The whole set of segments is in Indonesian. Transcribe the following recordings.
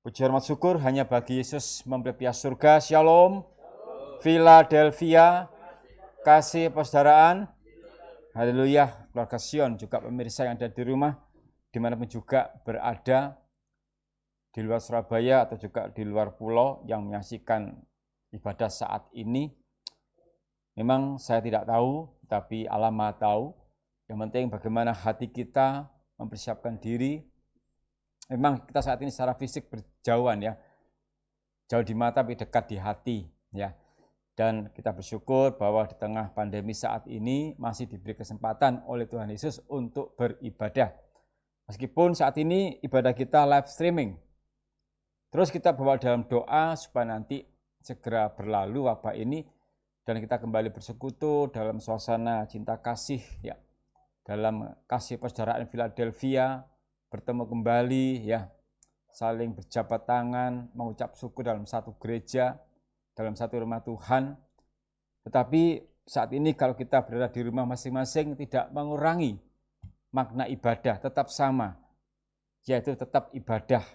Puji hormat syukur hanya bagi Yesus memberi piala surga. Shalom, Philadelphia, kasih persaudaraan. Haleluya, keluarga Sion, juga pemirsa yang ada di rumah, dimanapun juga berada, di luar Surabaya atau juga di luar pulau yang menyaksikan ibadah saat ini. Memang saya tidak tahu, tapi Allah Maha tahu. Yang penting bagaimana hati kita mempersiapkan diri. Memang kita saat ini secara fisik berjauhan ya, jauh di mata tapi dekat di hati ya. Dan kita bersyukur bahwa di tengah pandemi saat ini masih diberi kesempatan oleh Tuhan Yesus untuk beribadah. Meskipun saat ini ibadah kita live streaming. Terus kita bawa dalam doa supaya nanti segera berlalu wabah ini dan kita kembali bersekutu dalam suasana cinta kasih ya. Dalam kasih persaudaraan Philadelphia, bertemu kembali ya, saling berjabat tangan, mengucap syukur dalam satu gereja, dalam satu rumah Tuhan. Tetapi saat ini kalau kita berada di rumah masing-masing tidak mengurangi makna ibadah, tetap sama, yaitu tetap ibadah,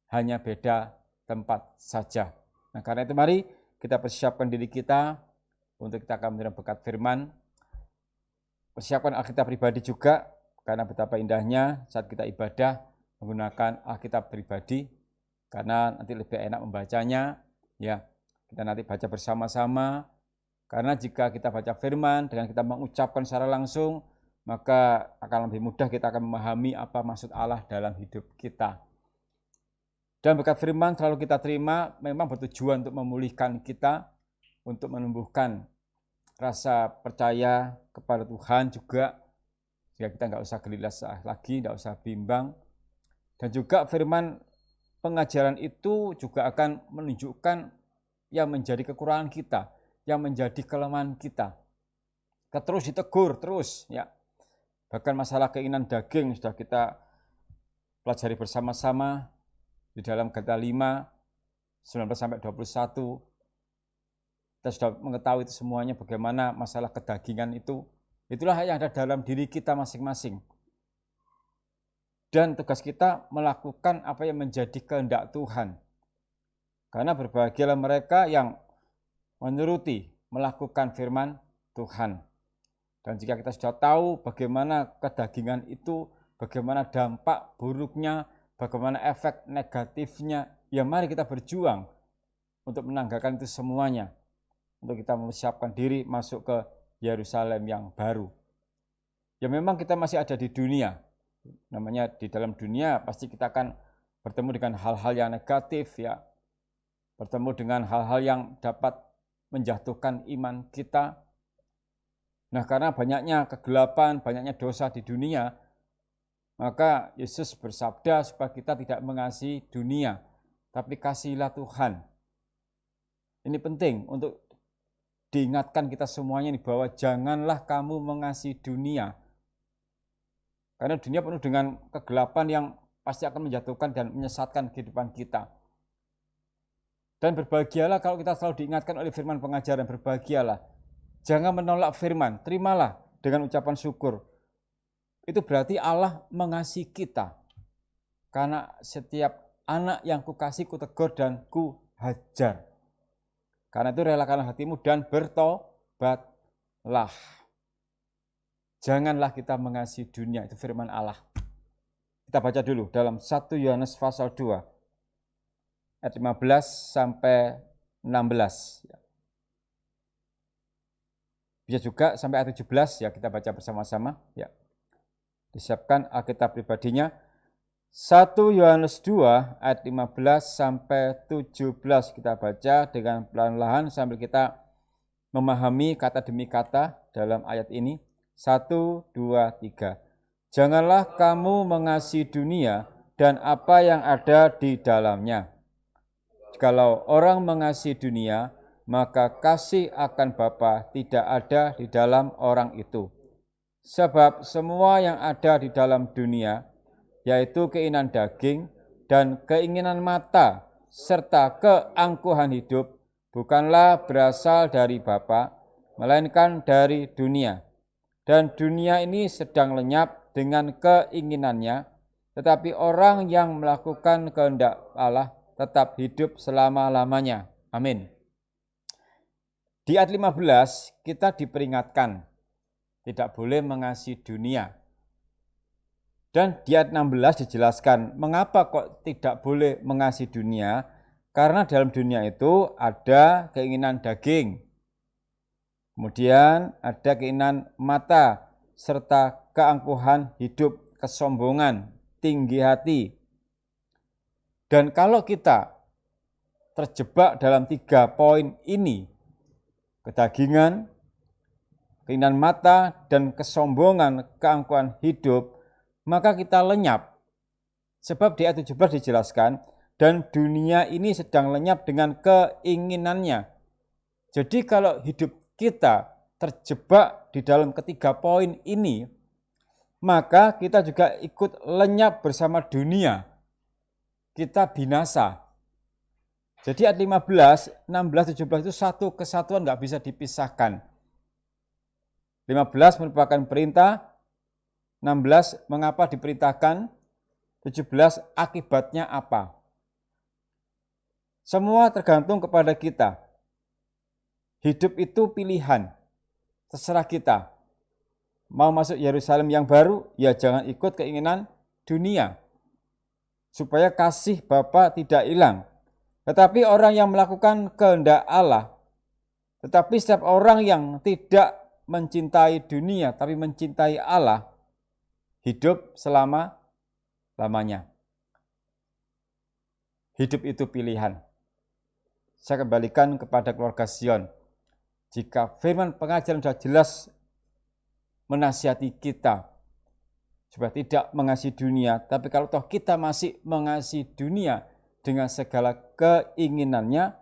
hanya beda tempat saja. Nah karena itu mari kita persiapkan diri kita untuk kita akan menerima berkat firman. Persiapkan Alkitab pribadi juga, karena betapa indahnya saat kita ibadah menggunakan Alkitab pribadi, karena nanti lebih enak membacanya, ya kita nanti baca bersama-sama. Karena jika kita baca firman dengan kita mengucapkan secara langsung, maka akan lebih mudah kita akan memahami apa maksud Allah dalam hidup kita. Dan berkat firman selalu kita terima memang bertujuan untuk memulihkan kita, untuk menumbuhkan rasa percaya kepada Tuhan juga, sehingga kita nggak usah gelisah lagi, nggak usah bimbang. Dan juga firman pengajaran itu juga akan menunjukkan yang menjadi kekurangan kita, yang menjadi kelemahan kita. Kita terus ditegur, terus ya. Bahkan masalah keinginan daging sudah kita pelajari bersama-sama di dalam Galatia 5, 19-21. Kita sudah mengetahui itu semuanya bagaimana masalah kedagingan itu. Itulah yang ada dalam diri kita masing-masing. Dan tugas kita melakukan apa yang menjadi kehendak Tuhan. Karena berbahagialah mereka yang menuruti, melakukan firman Tuhan. Dan jika kita sudah tahu bagaimana kedagingan itu, bagaimana dampak buruknya, bagaimana efek negatifnya, ya mari kita berjuang untuk menanggalkan itu semuanya. Untuk kita mempersiapkan diri masuk ke Yerusalem yang baru. Ya memang kita masih ada di dunia. Namanya di dalam dunia pasti kita akan bertemu dengan hal-hal yang negatif ya. Bertemu dengan hal-hal yang dapat menjatuhkan iman kita. Nah, karena banyaknya kegelapan, banyaknya dosa di dunia, maka Yesus bersabda supaya kita tidak mengasihi dunia, tapi kasihilah Tuhan. Ini penting untuk diingatkan kita semuanya bahwa janganlah kamu mengasihi dunia. Karena dunia penuh dengan kegelapan yang pasti akan menjatuhkan dan menyesatkan kehidupan kita. Dan berbahagialah kalau kita selalu diingatkan oleh firman pengajaran, berbahagialah. Jangan menolak firman, terimalah dengan ucapan syukur. Itu berarti Allah mengasihi kita. Karena setiap anak yang kukasih kutegur dan kuhajar. Karena itu relakanlah hatimu dan bertobatlah. Janganlah kita mengasihi dunia, itu firman Allah. Kita baca dulu dalam 1 Yohanes pasal 2, ayat 15 sampai 16. Bisa juga sampai ayat 17, ya kita baca bersama-sama. Ya. Disiapkan Alkitab pribadinya. 1 Yohanes 2 ayat 15 sampai 17 kita baca dengan pelan-pelan sambil kita memahami kata demi kata dalam ayat ini. 1, 2, 3. Janganlah kamu mengasihi dunia dan apa yang ada di dalamnya. Jikalau orang mengasihi dunia, maka kasih akan Bapa tidak ada di dalam orang itu. Sebab semua yang ada di dalam dunia, yaitu keinginan daging dan keinginan mata, serta keangkuhan hidup, bukanlah berasal dari Bapa, melainkan dari dunia. Dan dunia ini sedang lenyap dengan keinginannya, tetapi orang yang melakukan kehendak Allah tetap hidup selama-lamanya. Amin. Di ayat 15 kita diperingatkan tidak boleh mengasihi dunia. Dan di ayat 16 dijelaskan mengapa kok tidak boleh mengasihi dunia, karena dalam dunia itu ada keinginan daging, kemudian ada keinginan mata, serta keangkuhan hidup, kesombongan, tinggi hati. Dan kalau kita terjebak dalam 3 poin ini, kedagingan, keinginan mata, dan kesombongan, keangkuhan hidup, maka kita lenyap. Sebab di ayat 17 dijelaskan, dan dunia ini sedang lenyap dengan keinginannya. Jadi kalau hidup kita terjebak di dalam ketiga poin ini, maka kita juga ikut lenyap bersama dunia. Kita binasa. Jadi ayat 15, 16, 17 itu satu kesatuan, nggak bisa dipisahkan. 15 merupakan perintah, 16 mengapa diperintahkan, 17 akibatnya apa. Semua tergantung kepada kita. Hidup itu pilihan, terserah kita. Mau masuk Yerusalem yang baru, ya jangan ikut keinginan dunia. Supaya kasih Bapa tidak hilang. Tetapi orang yang melakukan kehendak Allah, tetapi setiap orang yang tidak mencintai dunia, tapi mencintai Allah, hidup selama-lamanya. Hidup itu pilihan. Saya kembalikan kepada keluarga Sion. Jika firman pengajaran sudah jelas menasihati kita supaya tidak mengasihi dunia, tapi kalau toh kita masih mengasihi dunia dengan segala keinginannya,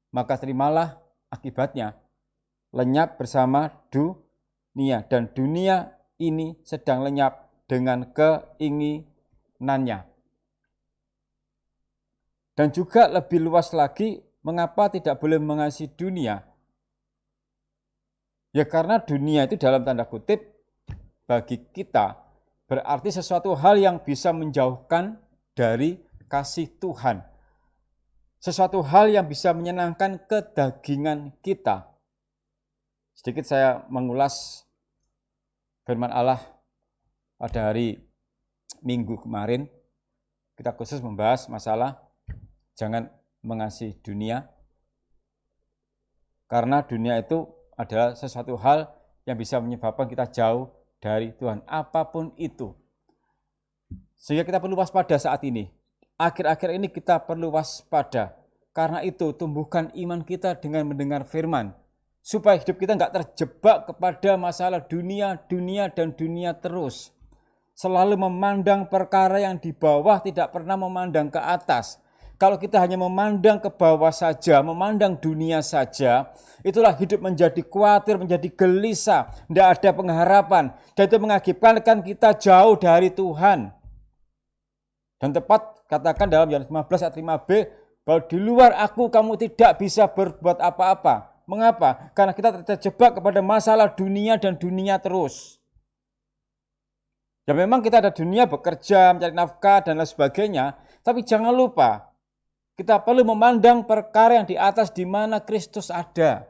maka terimalah akibatnya. Lenyap bersama dunia, dan dunia ini sedang lenyap dengan keinginannya. Dan juga lebih luas lagi, mengapa tidak boleh mengasihi dunia? Ya karena dunia itu dalam tanda kutip bagi kita berarti sesuatu hal yang bisa menjauhkan dari kasih Tuhan. Sesuatu hal yang bisa menyenangkan kedagingan kita. Sedikit saya mengulas firman Allah pada hari Minggu kemarin. Kita khusus membahas masalah jangan mengasihi dunia. Karena dunia itu adalah sesuatu hal yang bisa menyebabkan kita jauh dari Tuhan. Apapun itu. Sehingga kita perlu waspada saat ini. Akhir-akhir ini kita perlu waspada. Karena itu tumbuhkan iman kita dengan mendengar firman. Supaya hidup kita nggak terjebak kepada masalah dunia, dan dunia terus. Selalu memandang perkara yang di bawah, tidak pernah memandang ke atas. Kalau kita hanya memandang ke bawah saja, memandang dunia saja, itulah hidup menjadi khawatir, menjadi gelisah, tidak ada pengharapan. Dan itu mengakibatkan kita jauh dari Tuhan. Dan tepat katakan dalam Yohanes 15 ayat 5b, bahwa di luar aku kamu tidak bisa berbuat apa-apa. Mengapa? Karena kita terjebak kepada masalah dunia dan dunia terus. Ya memang kita ada dunia bekerja, mencari nafkah dan lain sebagainya, tapi jangan lupa kita perlu memandang perkara yang di atas di mana Kristus ada.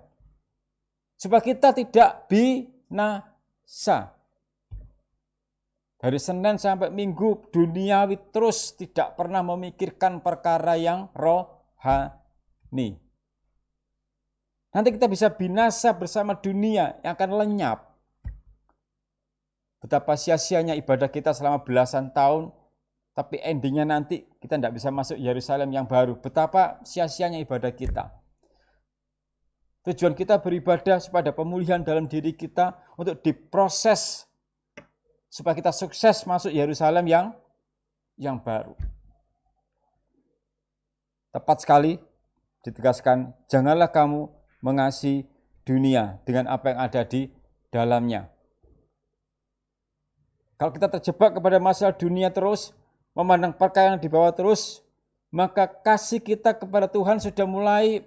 Supaya kita tidak binasa. Dari Senin sampai Minggu duniawi terus tidak pernah memikirkan perkara yang rohani. Nanti kita bisa binasa bersama dunia yang akan lenyap. Betapa sia-sianya ibadah kita selama belasan tahun, tapi endingnya nanti kita tidak bisa masuk Yerusalem yang baru. Betapa sia-sianya ibadah kita. Tujuan kita beribadah supaya ada pemulihan dalam diri kita untuk diproses supaya kita sukses masuk Yerusalem yang baru. Tepat sekali ditegaskan, janganlah kamu mengasihi dunia dengan apa yang ada di dalamnya. Kalau kita terjebak kepada masalah dunia terus, memandang perkara yang di bawah terus, maka kasih kita kepada Tuhan sudah mulai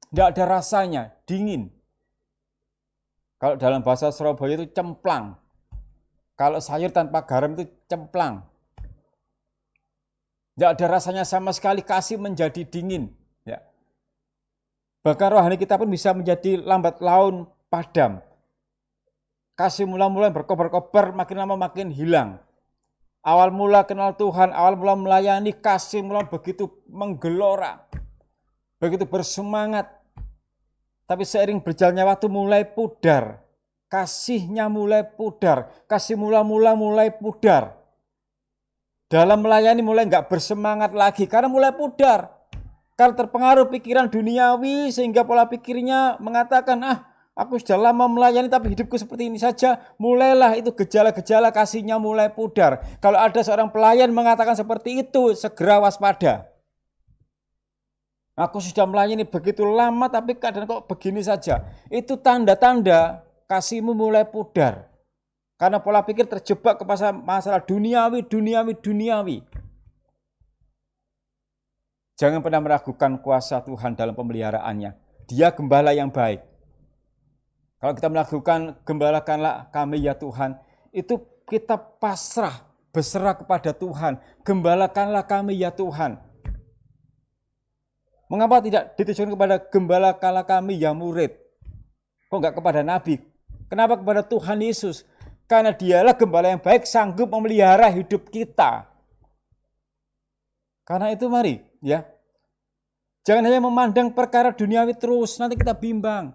tidak ada rasanya, dingin. Kalau dalam bahasa Surabaya itu cemplang. Kalau sayur tanpa garam itu cemplang. Tidak ada rasanya sama sekali, kasih menjadi dingin. Ya. Bahkan rohani kita pun bisa menjadi lambat laun, padam. Kasih mula-mula berkobar-kobar, makin lama makin hilang. Awal mula kenal Tuhan, awal mula melayani, kasih mula begitu menggelora, begitu bersemangat. Tapi seiring berjalannya waktu mulai pudar. Kasihnya mulai pudar, kasih mula-mula mulai pudar. Dalam melayani mulai nggak bersemangat lagi karena mulai pudar. Karena terpengaruh pikiran duniawi sehingga pola pikirnya mengatakan, aku sudah lama melayani tapi hidupku seperti ini saja. Mulailah itu gejala-gejala kasihnya mulai pudar. Kalau ada seorang pelayan mengatakan seperti itu, segera waspada. Aku sudah melayani begitu lama tapi keadaan kok begini saja. Itu tanda-tanda kasihmu mulai pudar. Karena pola pikir terjebak kepada masalah duniawi. Jangan pernah meragukan kuasa Tuhan dalam pemeliharaannya. Dia gembala yang baik. Kalau kita melakukan gembalakanlah kami ya Tuhan, itu kita pasrah, berserah kepada Tuhan. Gembalakanlah kami ya Tuhan. Mengapa tidak ditujukan kepada gembalakanlah kami ya murid? Kok enggak kepada Nabi? Kenapa kepada Tuhan Yesus? Karena dialah gembala yang baik, sanggup memelihara hidup kita. Karena itu mari, ya. Jangan hanya memandang perkara duniawi terus, nanti kita bimbang.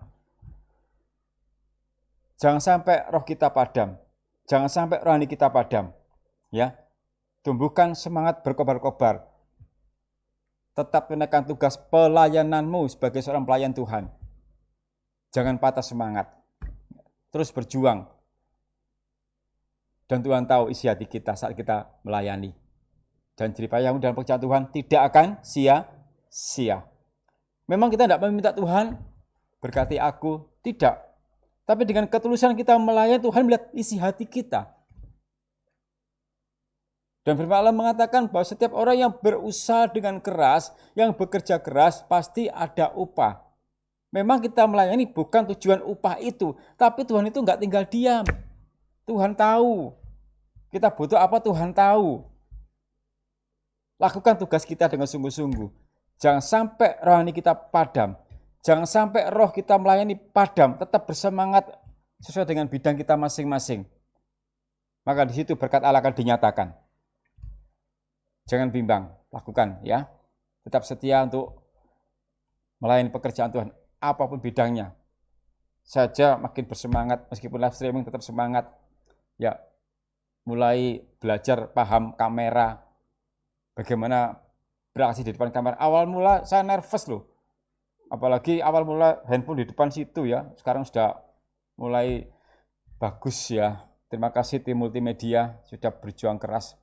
Jangan sampai roh kita padam. Jangan sampai rohani kita padam. Ya. Tumbuhkan semangat berkobar-kobar. Tetap tunaikan tugas pelayananmu sebagai seorang pelayan Tuhan. Jangan patah semangat. Terus berjuang. Dan Tuhan tahu isi hati kita saat kita melayani. Dan jeripayamu dalam pekerjaan Tuhan tidak akan sia-sia. Memang kita tidak meminta Tuhan berkati aku, tidak. Tapi dengan ketulusan kita melayani, Tuhan melihat isi hati kita. Dan firman Allah mengatakan bahwa setiap orang yang berusaha dengan keras, yang bekerja keras, pasti ada upah. Memang kita melayani bukan tujuan upah itu, tapi Tuhan itu enggak tinggal diam. Tuhan tahu. Kita butuh apa Tuhan tahu. Lakukan tugas kita dengan sungguh-sungguh. Jangan sampai rohani kita padam. Jangan sampai roh kita melayani padam. Tetap bersemangat sesuai dengan bidang kita masing-masing. Maka di situ berkat Allah akan dinyatakan. Jangan bimbang, lakukan ya. Tetap setia untuk melayani pekerjaan Tuhan, apapun bidangnya. Saja makin bersemangat, meskipun live streaming tetap semangat. Ya, mulai belajar paham kamera, bagaimana beraksi di depan kamera. Awal mula saya nervous loh, apalagi awal mula handphone di depan situ ya. Sekarang sudah mulai bagus ya. Terima kasih tim multimedia sudah berjuang keras.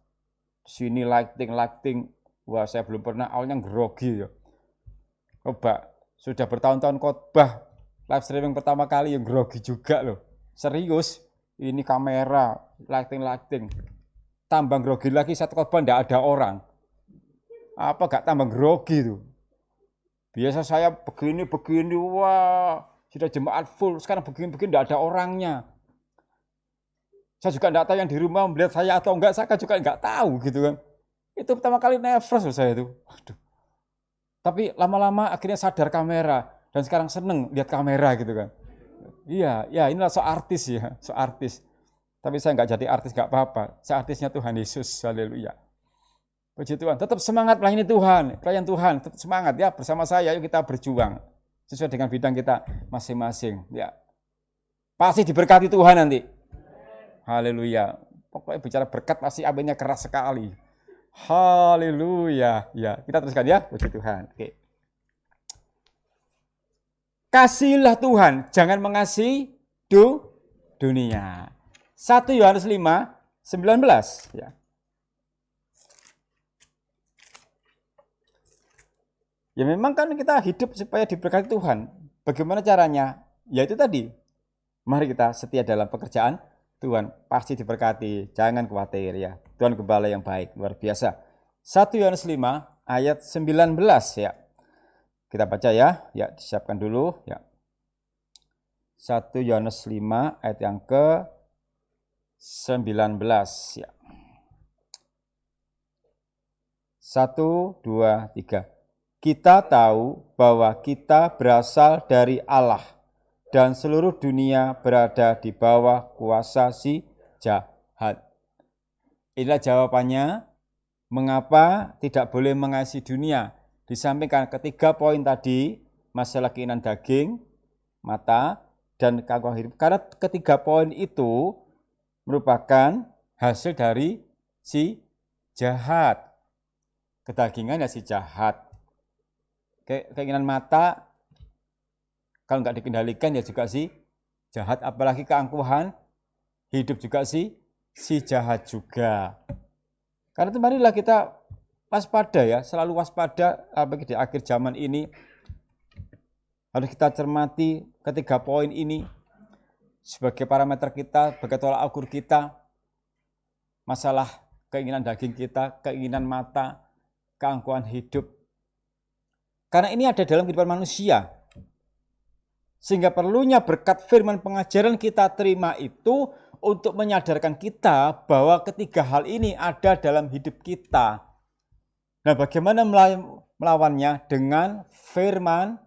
Sini lighting, wah saya belum pernah, awalnya grogi ya. Coba sudah bertahun-tahun khotbah, live streaming pertama kali yang grogi juga loh. Serius. Ini kamera, lighting. Tambah grogi lagi saat khotbah enggak ada orang. Apa gak tambah grogi tuh? Biasa saya begini, wah sudah jemaat full, sekarang begini enggak ada orangnya. Saya juga enggak tahu yang di rumah melihat saya atau enggak, saya juga enggak tahu gitu kan. Itu pertama kali nervous loh saya itu. Waduh. Tapi lama-lama akhirnya sadar kamera dan sekarang seneng lihat kamera gitu kan. Iya, ya inilah so artis ya, so artis. Tapi saya nggak jadi artis nggak apa-apa. Saya artisnya Tuhan Yesus, haleluya. Puji Tuhan, tetap semangat melayani Tuhan, pelayan Tuhan, tetap semangat ya bersama saya. Yuk kita berjuang sesuai dengan bidang kita masing-masing. Ya, pasti diberkati Tuhan nanti. Haleluya. Pokoknya bicara berkat pasti aminnya keras sekali. Haleluya. Ya, kita teruskan ya, puji Tuhan. Oke. Kasihilah Tuhan, jangan mengasihi dunia. 1 Yohanes 5, 19. Ya. Ya memang kan kita hidup supaya diberkati Tuhan. Bagaimana caranya? Ya itu tadi. Mari kita setia dalam pekerjaan Tuhan. Pasti diberkati, jangan khawatir ya. Tuhan gembala yang baik, luar biasa. 1 Yohanes 5 ayat 19 ya. Kita baca ya, disiapkan dulu ya. 1 Yohanes 5 ayat yang ke-19 ya. 1, 2, 3. Kita tahu bahwa kita berasal dari Allah dan seluruh dunia berada di bawah kuasa si jahat. Inilah jawabannya mengapa tidak boleh mengasihi dunia. Disampaikan ketiga poin tadi, masalah keinginan daging, mata, dan keangkuhan hidup. Karena ketiga poin itu merupakan hasil dari si jahat. Kedagingan ya si jahat. Keinginan mata, kalau nggak dikendalikan ya juga si jahat. Apalagi keangkuhan hidup juga si jahat juga. Karena itu marilah kita waspada ya, selalu waspada apalagi di akhir zaman ini. Harus kita cermati ketiga poin ini sebagai parameter kita, sebagai tolak ukur kita. Masalah keinginan daging kita, keinginan mata, keangkuhan hidup. Karena ini ada dalam kehidupan manusia. Sehingga perlunya berkat firman pengajaran kita terima itu untuk menyadarkan kita bahwa ketiga hal ini ada dalam hidup kita. Nah, bagaimana melawannya? Dengan firman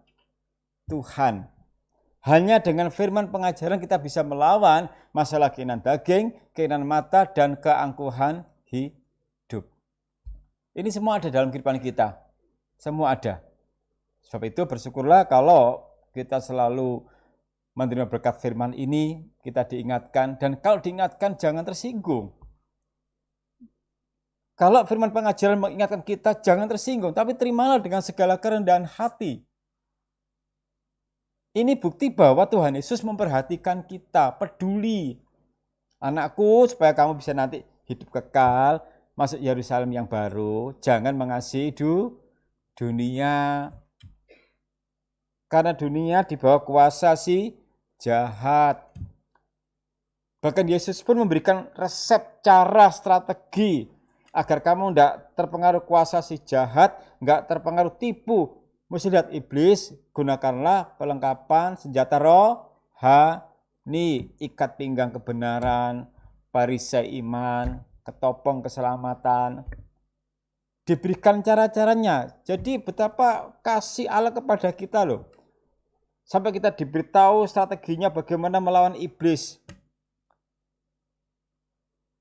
Tuhan. Hanya dengan firman pengajaran kita bisa melawan masalah keinginan daging, keinginan mata, dan keangkuhan hidup. Ini semua ada dalam kehidupan kita. Semua ada. Sebab itu bersyukurlah kalau kita selalu menerima berkat firman ini, kita diingatkan, dan kalau diingatkan jangan tersinggung. Kalau firman pengajaran mengingatkan kita jangan tersinggung, tapi terimalah dengan segala kerendahan hati. Ini bukti bahwa Tuhan Yesus memperhatikan kita, peduli. Anakku, supaya kamu bisa nanti hidup kekal, masuk Yerusalem yang baru, jangan mengasihi dunia. Karena dunia di bawah kuasa si jahat. Bahkan Yesus pun memberikan resep, cara, strategi agar kamu tidak terpengaruh kuasa si jahat, tidak terpengaruh tipu. Mesti lihat iblis, gunakanlah perlengkapan senjata rohani, ikat pinggang kebenaran, perisai iman, ketopong keselamatan. Diberikan cara-caranya. Jadi betapa kasih Allah kepada kita loh. Sampai kita diberitahu strateginya bagaimana melawan iblis.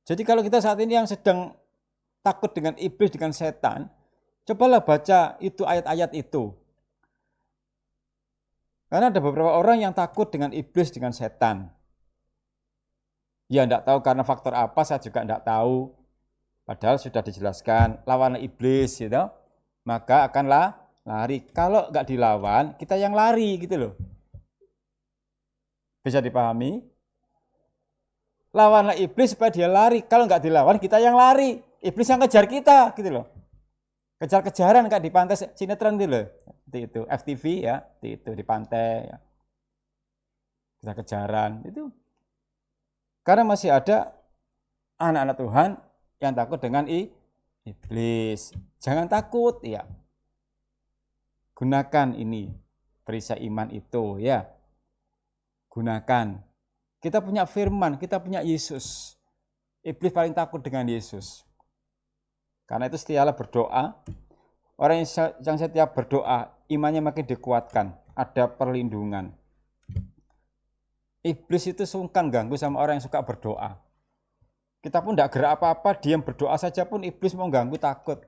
Jadi kalau kita saat ini yang sedang takut dengan iblis, dengan setan, cobalah baca itu ayat-ayat itu. Karena ada beberapa orang yang takut dengan iblis, dengan setan. Ya enggak tahu karena faktor apa, saya juga enggak tahu. Padahal sudah dijelaskan, lawan iblis gitu, maka akanlah lari. Kalau enggak dilawan, kita yang lari gitu loh. Bisa dipahami? Lawanlah iblis supaya dia lari. Kalau enggak dilawan, kita yang lari. Iblis yang kejar kita gitu loh. Kejar-kejaran kayak di pantai sinetron gitu loh. Itu FTV ya, itu di pantai ya. Kejar-kejaran itu. Karena masih ada anak-anak Tuhan yang takut dengan iblis. Jangan takut ya. Gunakan ini perisai iman itu ya. Gunakan. Kita punya firman, kita punya Yesus. Iblis paling takut dengan Yesus. Karena itu setialah berdoa. Orang yang setiap berdoa, imannya makin dikuatkan. Ada perlindungan. Iblis itu sungkan ganggu sama orang yang suka berdoa. Kita pun tidak gerak apa-apa, diam berdoa saja pun iblis mau ganggu, takut.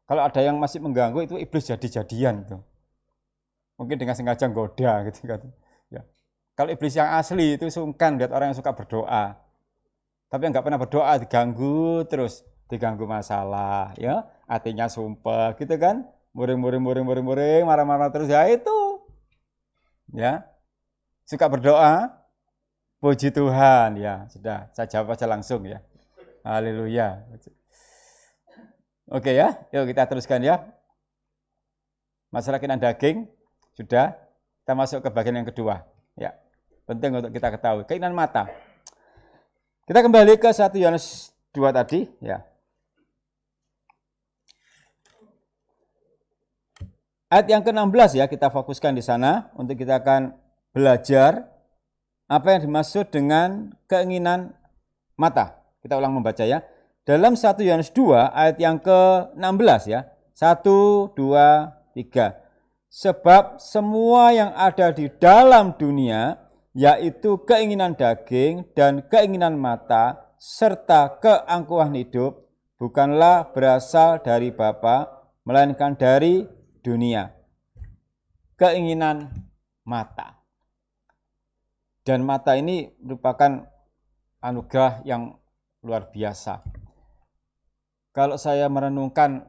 Kalau ada yang masih mengganggu itu iblis jadi-jadian gitu. Mungkin dengan sengaja goda gitu kan. Ya. Kalau iblis yang asli itu sungkan lihat orang yang suka berdoa. Tapi yang nggak pernah berdoa diganggu terus, diganggu masalah, ya, hatinya sumpah gitu kan, muring, marah-marah terus ya itu, ya, suka berdoa, puji Tuhan, ya sudah, saya jawab aja langsung ya, haleluya. Oke ya, yuk kita teruskan ya. Masalah keinginan daging sudah, kita masuk ke bagian yang kedua, ya, penting untuk kita ketahui keinginan mata. Kita kembali ke 1 Yohanes 2 tadi, ya. Ayat yang ke-16 ya, kita fokuskan di sana untuk kita akan belajar apa yang dimaksud dengan keinginan mata. Kita ulang membaca ya. dalam 1 Yohanes 2 ayat yang ke-16 ya. 1, 2, 3. Sebab semua yang ada di dalam dunia, yaitu keinginan daging dan keinginan mata, serta keangkuhan hidup, bukanlah berasal dari Bapa, melainkan dari dunia. Keinginan mata. Dan mata ini merupakan anugerah yang luar biasa. Kalau saya merenungkan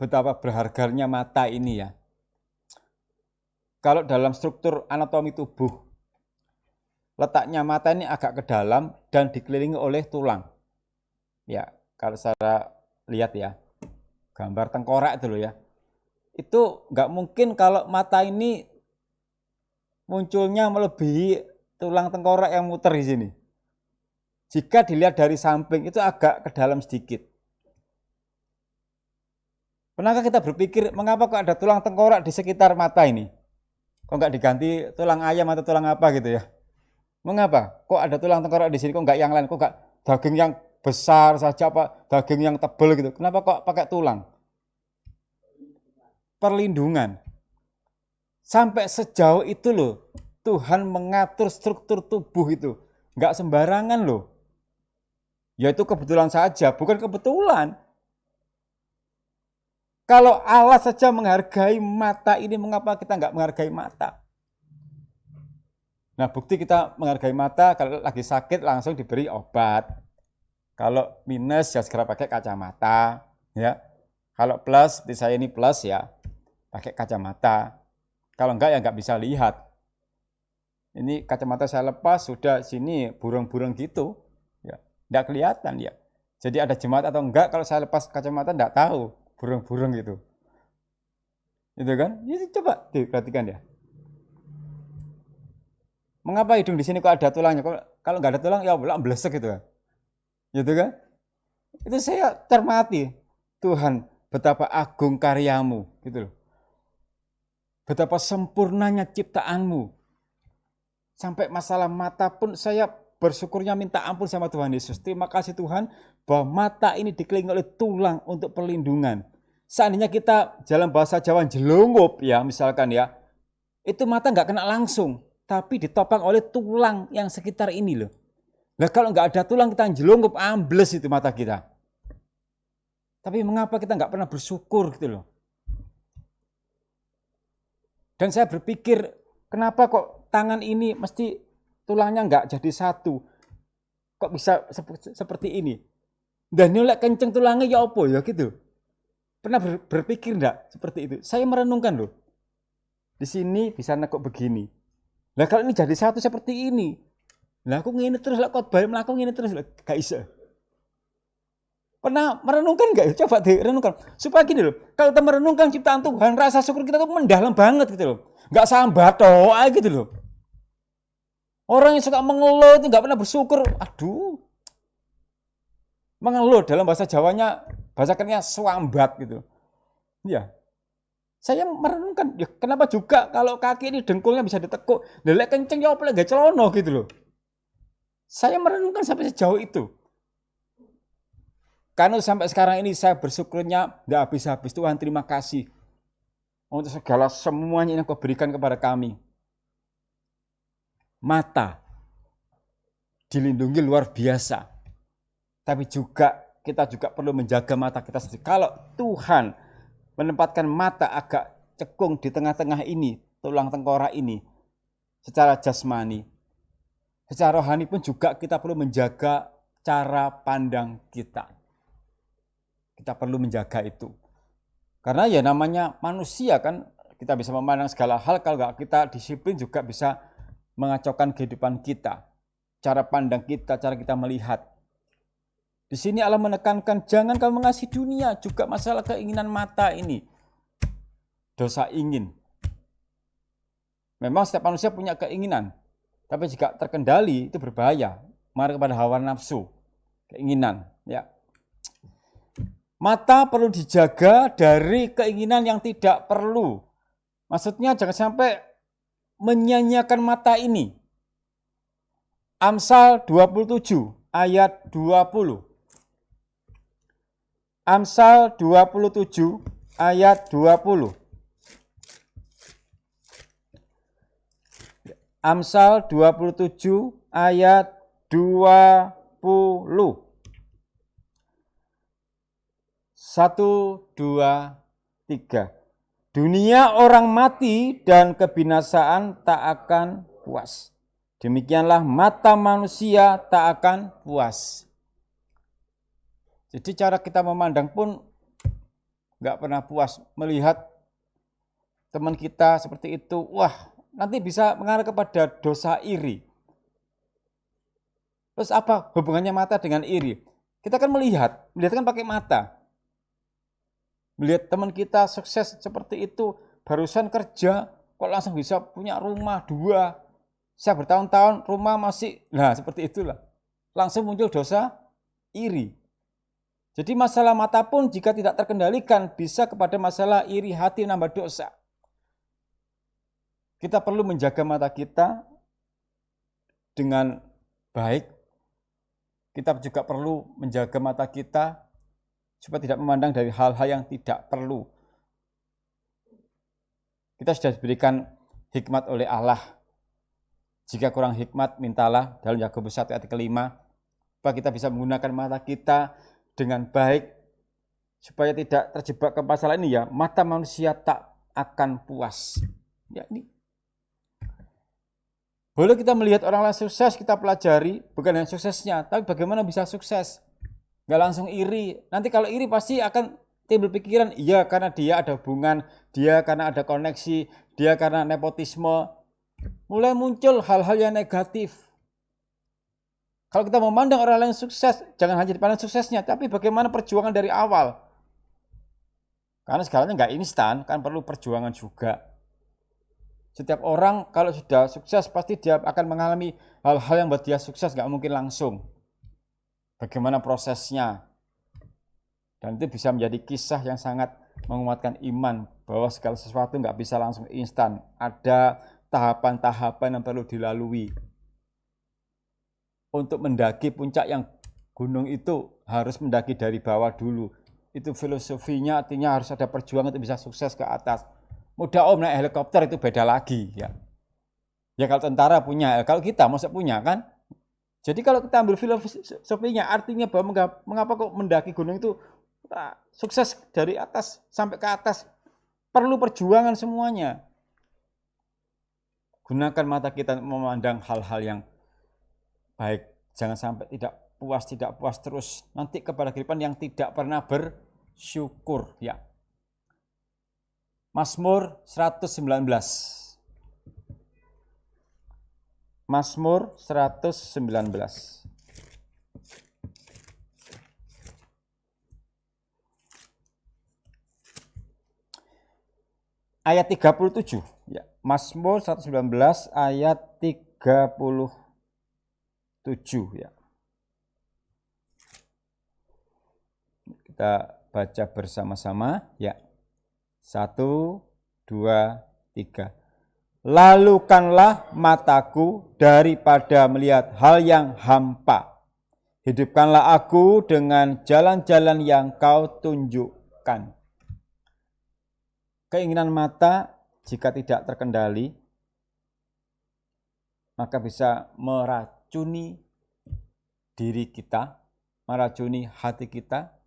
betapa berharganya mata ini ya. Kalau dalam struktur anatomi tubuh, letaknya mata ini agak ke dalam dan dikelilingi oleh tulang. Ya, kalau saya lihat ya, gambar tengkorak itu loh ya. Itu nggak mungkin kalau mata ini munculnya melebihi tulang tengkorak yang muter di sini. Jika dilihat dari samping itu agak ke dalam sedikit. Pernahkah kita berpikir mengapa kok ada tulang tengkorak di sekitar mata ini? Kok nggak diganti tulang ayam atau tulang apa gitu ya? Mengapa? Kok ada tulang tengkorak di sini? Kok nggak yang lain? Kok nggak daging yang besar saja, apa daging yang tebal gitu? Kenapa kok pakai tulang? Perlindungan. Sampai sejauh itu loh, Tuhan mengatur struktur tubuh itu. Nggak sembarangan loh. Yaitu kebetulan saja, bukan kebetulan. Kalau Allah saja menghargai mata ini, mengapa kita nggak menghargai mata? Nah, bukti kita menghargai mata, kalau lagi sakit langsung diberi obat. Kalau minus ya segera pakai kacamata. Ya. Kalau plus, seperti saya ini plus ya, pakai kacamata. Kalau enggak ya nggak bisa lihat. Ini kacamata saya lepas, sudah sini burung-burung gitu. Ya, nggak kelihatan ya. Jadi ada jemaat atau enggak, kalau saya lepas kacamata enggak tahu. Burung-burung gitu. Itu kan? Ini coba diperhatikan ya. Mengapa hidung di sini kok ada tulangnya? Kalau nggak ada tulang ya blesek gitu kan. Gitu kan? Itu saya cermati. Tuhan, betapa agung karyamu gitu loh. Betapa sempurnanya ciptaanmu. Sampai masalah mata pun saya bersyukurnya minta ampun sama Tuhan Yesus. Terima kasih Tuhan bahwa mata ini dikelilingi oleh tulang untuk perlindungan. Seandainya kita jalan bahasa Jawa jelungup ya misalkan ya, itu mata nggak kena langsung, tapi ditopang oleh tulang yang sekitar ini loh. Nah kalau nggak ada tulang kita jelungup, ambles itu mata kita. Tapi mengapa kita nggak pernah bersyukur gitu loh. Dan saya berpikir, kenapa kok tangan ini mesti tulangnya nggak jadi satu? Kok bisa seperti ini? Dan ini kenceng tulangnya ya apa ya gitu. Pernah berpikir enggak seperti itu? Saya merenungkan loh. Di sini bisa nekuk begini. Lah kalau ini jadi satu seperti ini. Lah aku ngene terus lah khotbah mlaku ngene terus gak iso. Pernah merenungkan enggak? Coba direnungkan. Supaya gini loh, kalau kita merenungkan ciptaan Tuhan, rasa syukur kita tuh mendalam banget gitu loh. Enggak sambat toh gitu loh. Orang yang suka mengeluh itu enggak pernah bersyukur. Aduh. Mengeluh dalam bahasa Jawanya, bahasa kerennya swambat gitu. Ya. Saya merenungkan, ya kenapa juga kalau kaki ini dengkulnya bisa ditekuk, lelek kenceng ya apa gak celono gitu loh. Saya merenungkan sampai sejauh itu. Karena sampai sekarang ini saya bersyukurnya tidak habis-habis. Tuhan terima kasih untuk segala semuanya yang Kau berikan kepada kami. Mata dilindungi luar biasa. Tapi juga kita juga perlu menjaga mata kita sendiri. Kalau Tuhan menempatkan mata agak cekung di tengah-tengah ini, tulang tengkorak ini, secara jasmani. Secara rohani pun juga kita perlu menjaga cara pandang kita. Kita perlu menjaga itu. Karena ya namanya manusia kan, kita bisa memandang segala hal, kalau nggak kita disiplin juga bisa mengacaukan kehidupan kita. Cara pandang kita, cara kita melihat. Di sini Allah menekankan jangan kamu mengasihi dunia, juga masalah keinginan mata ini. Dosa ingin. Memang setiap manusia punya keinginan, tapi jika terkendali itu berbahaya. Mari kepada hawa nafsu, keinginan. Ya. Mata perlu dijaga dari keinginan yang tidak perlu. Maksudnya jangan sampai menyanyiakan mata ini. Amsal 27 ayat 20. Amsal 27 ayat 20. Amsal 27 ayat 20. 1, 2, 3. Dunia orang mati dan kebinasaan tak akan puas. Demikianlah mata manusia tak akan puas. Jadi cara kita memandang pun nggak pernah puas. Melihat teman kita seperti itu, wah nanti bisa mengarah kepada dosa iri. Terus apa hubungannya mata dengan iri? Kita kan melihat kan pakai mata. Melihat teman kita sukses seperti itu, barusan kerja, kok langsung bisa punya rumah 2. Saya bertahun-tahun rumah masih, nah seperti itulah. Langsung muncul dosa iri. Jadi masalah mata pun jika tidak terkendalikan bisa kepada masalah iri hati nambah dosa. Kita perlu menjaga mata kita dengan baik. Kita juga perlu menjaga mata kita supaya tidak memandang dari hal-hal yang tidak perlu. Kita sudah diberikan hikmat oleh Allah. Jika kurang hikmat, mintalah dalam Yakobus 1 ayat 5, supaya kita bisa menggunakan mata kita dengan baik, supaya tidak terjebak ke masalah ini ya, mata manusia tak akan puas. Ya, ini. Boleh kita melihat orang lain sukses, kita pelajari, bukan yang suksesnya, tapi bagaimana bisa sukses. Nggak langsung iri. Nanti kalau iri pasti akan timbul pikiran, iya karena dia ada hubungan, dia karena ada koneksi, dia karena nepotisme. Mulai muncul hal-hal yang negatif. Kalau kita memandang orang lain sukses, jangan hanya dipandang suksesnya, tapi bagaimana perjuangan dari awal. Karena segalanya nggak instan, kan perlu perjuangan juga. Setiap orang kalau sudah sukses, pasti dia akan mengalami hal-hal yang buat dia sukses, nggak mungkin langsung. Bagaimana prosesnya. Dan itu bisa menjadi kisah yang sangat menguatkan iman, bahwa segala sesuatu nggak bisa langsung instan. Ada tahapan-tahapan yang perlu dilalui. Untuk mendaki puncak yang gunung itu harus mendaki dari bawah dulu. Itu filosofinya, artinya harus ada perjuangan untuk bisa sukses ke atas. Mudah naik helikopter itu beda lagi ya. Ya kalau tentara punya, kalau kita masa punya kan. Jadi kalau kita ambil filosofinya, artinya bahwa mengapa kok mendaki gunung itu sukses dari atas sampai ke atas, perlu perjuangan semuanya. Gunakan mata kita memandang hal-hal yang baik, jangan sampai tidak puas terus nanti kepada kehidupan yang tidak pernah bersyukur ya. Mazmur 119. Mazmur 119. Ayat 37 ya. Mazmur 119 ayat 37 ya. Kita baca bersama-sama ya. 1, 2, 3. Lalukanlah mataku daripada melihat hal yang hampa. Hidupkanlah aku dengan jalan-jalan yang kau tunjukkan. Keinginan mata jika tidak terkendali, maka bisa meracuni diri kita, meracuni hati kita.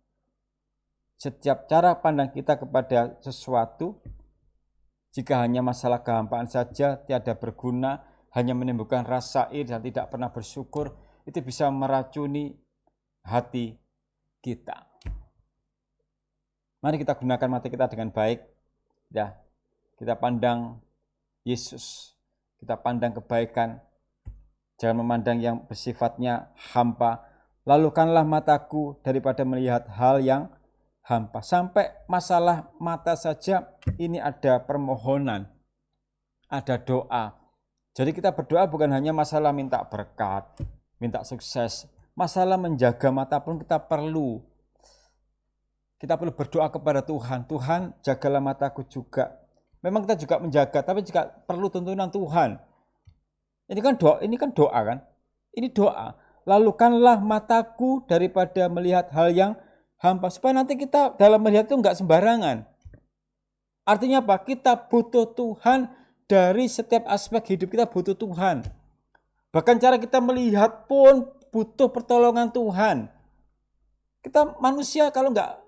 Setiap cara pandang kita kepada sesuatu, jika hanya masalah kehampaan saja, tiada berguna, hanya menimbulkan rasa iri dan tidak pernah bersyukur, itu bisa meracuni hati kita. Mari kita gunakan mata kita dengan baik. Ya, kita pandang Yesus, kita pandang kebaikan, jangan memandang yang bersifatnya hampa. Lalukanlah mataku daripada melihat hal yang hampa. Sampai masalah mata saja ini ada permohonan, ada doa. Jadi kita berdoa bukan hanya masalah minta berkat, minta sukses. Masalah menjaga mata pun kita perlu. Kita perlu berdoa kepada Tuhan. Tuhan, jagalah mataku juga. Memang kita juga menjaga, tapi juga perlu tuntunan Tuhan. Ini kan doa kan? Ini doa. Lalukanlah mataku daripada melihat hal yang hampa. Supaya nanti kita dalam melihat itu enggak sembarangan. Artinya apa? Kita butuh Tuhan dari setiap aspek hidup kita butuh Tuhan. Bahkan cara kita melihat pun butuh pertolongan Tuhan. Kita manusia kalau enggak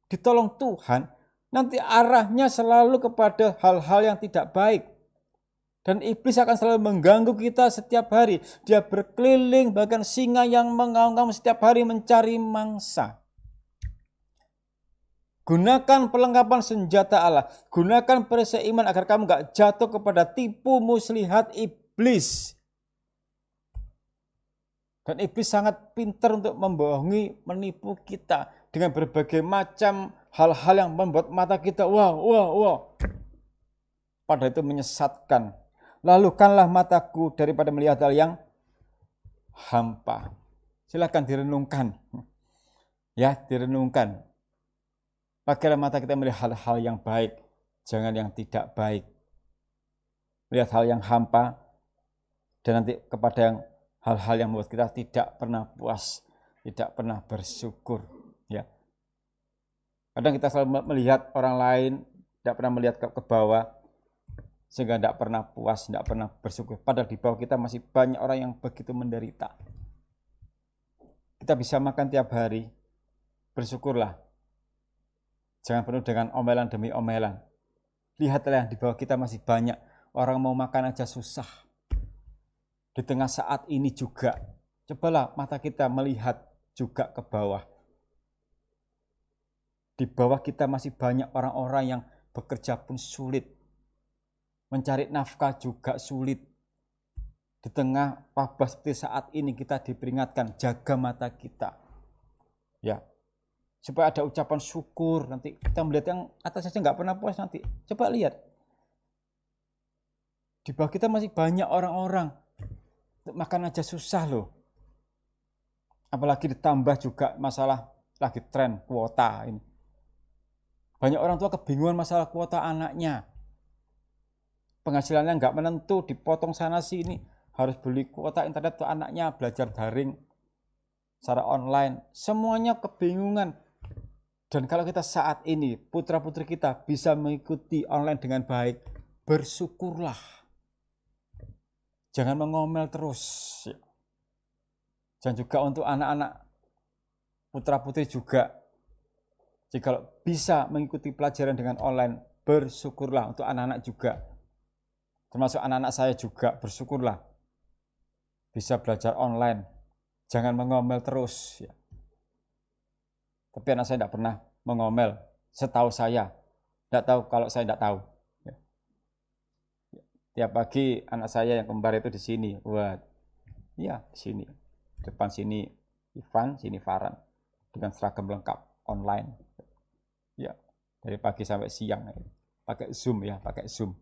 ditolong Tuhan, nanti arahnya selalu kepada hal-hal yang tidak baik. Dan iblis akan selalu mengganggu kita setiap hari. Dia berkeliling, bahkan singa yang mengaum-ngaum setiap hari mencari mangsa. Gunakan perlengkapan senjata Allah. Gunakan perisai iman agar kamu gak jatuh kepada tipu muslihat iblis. Dan iblis sangat pintar untuk membohongi, menipu kita dengan berbagai macam hal-hal yang membuat mata kita wow. Pada itu menyesatkan. Lalukanlah mataku daripada melihat hal yang hampa. Silakan direnungkan. Ya, direnungkan. Pakailah mata kita melihat hal-hal yang baik, jangan yang tidak baik. Melihat hal yang hampa, dan nanti kepada yang hal-hal yang membuat kita tidak pernah puas, tidak pernah bersyukur. Ya. Kadang kita selalu melihat orang lain, tidak pernah melihat ke bawah, sehingga tidak pernah puas, tidak pernah bersyukur. Padahal di bawah kita masih banyak orang yang begitu menderita. Kita bisa makan tiap hari, bersyukurlah. Jangan penuh dengan omelan demi omelan. Lihatlah di bawah kita masih banyak orang mau makan aja susah. Di tengah saat ini juga, cobalah mata kita melihat juga ke bawah. Di bawah kita masih banyak orang-orang yang bekerja pun sulit. Mencari nafkah juga sulit. Di tengah wabah seperti saat ini kita diperingatkan, jaga mata kita. Ya, supaya ada ucapan syukur. Nanti kita melihat yang atas saja nggak pernah puas nanti. Coba lihat. Di bawah kita masih banyak orang-orang. Makan aja susah loh. Apalagi ditambah juga masalah lagi tren kuota ini. Banyak orang tua kebingungan masalah kuota anaknya. Penghasilannya nggak menentu, dipotong sana sini. Harus beli kuota internet tuh anaknya belajar daring secara online. Semuanya kebingungan. Dan kalau kita saat ini, putra-putri kita bisa mengikuti online dengan baik, bersyukurlah. Jangan mengomel terus. Dan juga untuk anak-anak putra-putri juga, jika bisa mengikuti pelajaran dengan online, bersyukurlah untuk anak-anak juga. Termasuk anak-anak saya juga, bersyukurlah. Bisa belajar online. Jangan mengomel terus. Ya. Tapi anak saya tidak pernah mengomel. Setahu saya. Tidak tahu kalau saya tidak tahu. Ya. Tiap pagi anak saya yang kembar itu di sini. Wah, ya di sini. Depan sini Ivan, sini Farhan. Dengan seragam lengkap online. Ya, dari pagi sampai siang. Pakai Zoom ya, pakai Zoom.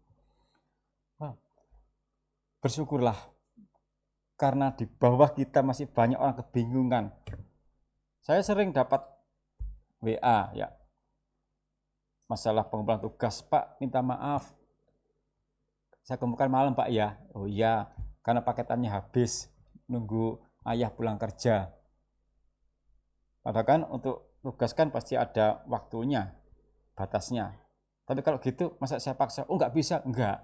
Wah. Bersyukurlah. Karena di bawah kita masih banyak orang kebingungan. Saya sering dapat WA ya. Masalah pengumpulan tugas, Pak, minta maaf. Saya kumpulkan malam, Pak ya. Oh iya, karena paketannya habis. Nunggu ayah pulang kerja. Padahal kan untuk tugas kan pasti ada waktunya, batasnya. Tapi kalau gitu, masa saya paksa? Oh enggak bisa, enggak.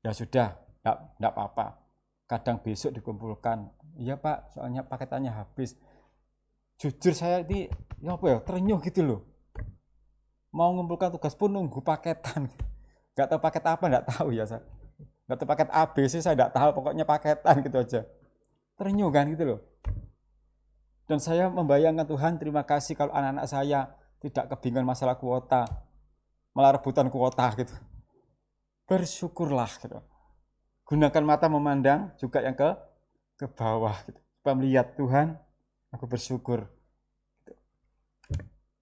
Ya sudah, enggak apa-apa. Kadang besok dikumpulkan. Iya Pak, soalnya paketannya habis. Jujur saya ini terenyuh gitu loh. Mau mengumpulkan tugas pun nunggu paketan. Gak tahu paket apa, gak tahu ya saya. Gak tahu paket ABC, saya gak tahu, pokoknya paketan gitu aja. Terenyuh kan gitu loh. Dan saya membayangkan Tuhan, terima kasih kalau anak-anak saya tidak kebingungan masalah kuota. Malah rebutan kuota gitu. Bersyukurlah gitu. Gunakan mata memandang juga yang ke bawah gitu. Supaya melihat Tuhan, aku bersyukur.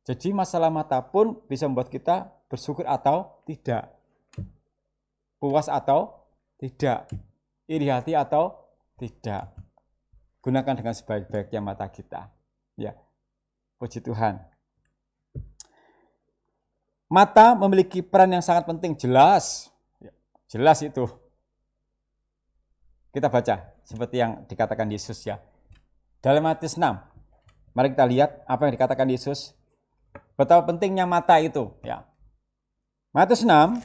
Jadi masalah mata pun bisa membuat kita bersyukur atau tidak. Puas atau tidak. Iri hati atau tidak. Gunakan dengan sebaik-baiknya mata kita. Ya. Puji Tuhan. Mata memiliki peran yang sangat penting, jelas. Jelas itu. Kita baca seperti yang dikatakan Yesus ya. Dalam Matius 6 Mari kita lihat apa yang dikatakan Yesus. Betapa pentingnya mata itu. Ya. Matius 6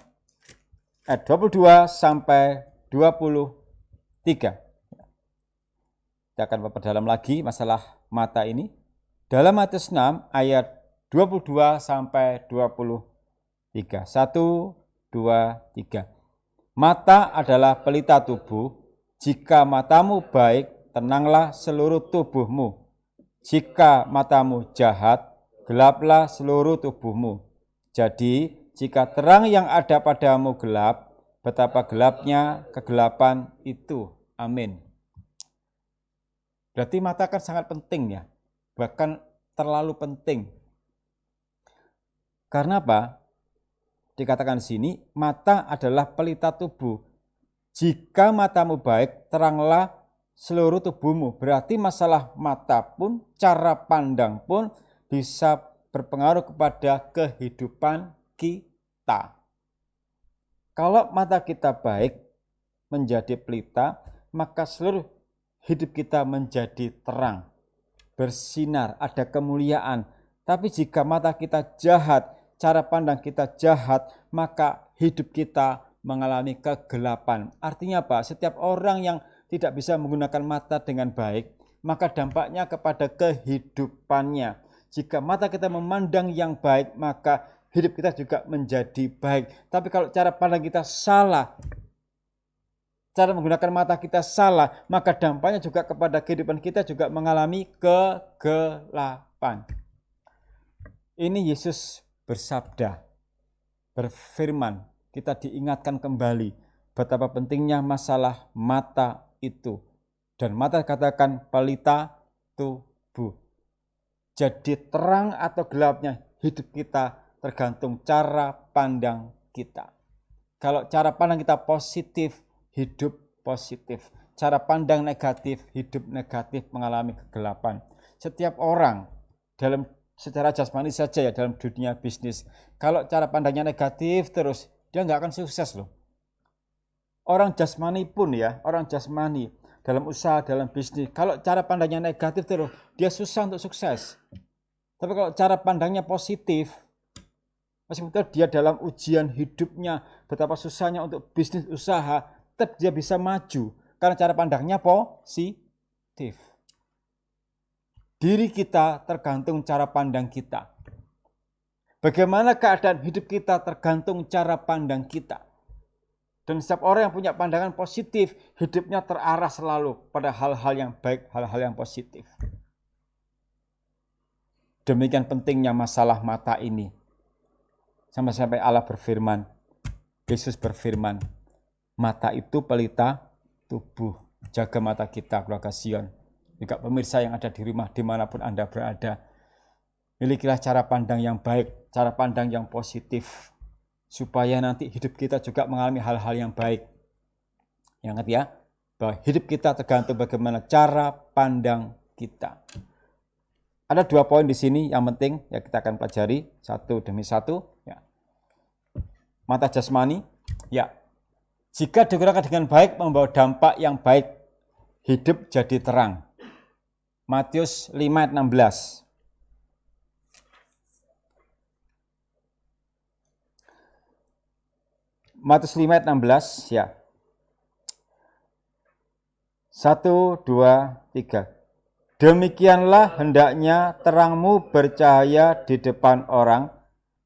ayat 22 sampai 23. Kita akan memperdalam lagi masalah mata ini. Dalam Matius 6 ayat 22 sampai 23. 1, 2, 3. Mata adalah pelita tubuh. Jika matamu baik, tenanglah seluruh tubuhmu. Jika matamu jahat, gelaplah seluruh tubuhmu. Jadi, jika terang yang ada padamu gelap, betapa gelapnya kegelapan itu. Amin. Berarti mata kan sangat penting ya, bahkan terlalu penting. Karena apa? Dikatakan di sini, mata adalah pelita tubuh. Jika matamu baik, teranglah seluruh tubuhmu. Berarti masalah mata pun, cara pandang pun bisa berpengaruh kepada kehidupan kita. Kalau mata kita baik, menjadi pelita, maka seluruh hidup kita menjadi terang, bersinar, ada kemuliaan. Tapi jika mata kita jahat, cara pandang kita jahat, maka hidup kita mengalami kegelapan. Artinya apa? Setiap orang yang tidak bisa menggunakan mata dengan baik, maka dampaknya kepada kehidupannya. Jika mata kita memandang yang baik, maka hidup kita juga menjadi baik. Tapi kalau cara pandang kita salah, cara menggunakan mata kita salah, maka dampaknya juga kepada kehidupan kita juga mengalami kegelapan. Ini Yesus bersabda, berfirman, kita diingatkan kembali betapa pentingnya masalah mata itu. Dan mata katakan pelita tubuh. Jadi terang atau gelapnya hidup kita tergantung cara pandang kita. Kalau cara pandang kita positif, hidup positif. Cara pandang negatif, hidup negatif, mengalami kegelapan. Setiap orang dalam secara jasmani saja ya, dalam dunia bisnis, kalau cara pandangnya negatif terus, dia nggak akan sukses loh. Orang jasmani pun ya, orang jasmani dalam usaha, dalam bisnis, kalau cara pandangnya negatif terus, dia susah untuk sukses. Tapi kalau cara pandangnya positif, meskipun dia dalam ujian hidupnya, betapa susahnya untuk bisnis usaha, tetap dia bisa maju, karena cara pandangnya positif. Diri kita tergantung cara pandang kita. Bagaimana keadaan hidup kita tergantung cara pandang kita. Dan setiap orang yang punya pandangan positif, hidupnya terarah selalu pada hal-hal yang baik, hal-hal yang positif. Demikian pentingnya masalah mata ini. Sampai Allah berfirman, Yesus berfirman, mata itu pelita tubuh. Jaga mata kita, keluarga Sion. Juga pemirsa yang ada di rumah, dimanapun Anda berada. Milikilah cara pandang yang baik, cara pandang yang positif. Supaya nanti hidup kita juga mengalami hal-hal yang baik. Yang ketiga, bahwa hidup kita tergantung bagaimana cara pandang kita. Ada 2 poin di sini yang penting ya kita akan pelajari satu demi satu. Ya. Mata jasmani, ya. Jika digunakan dengan baik membawa dampak yang baik, hidup jadi terang. Matius 5 ayat 16. Matius 5 ayat 16 ya. 1, 2, 3. Demikianlah hendaknya terangmu bercahaya di depan orang,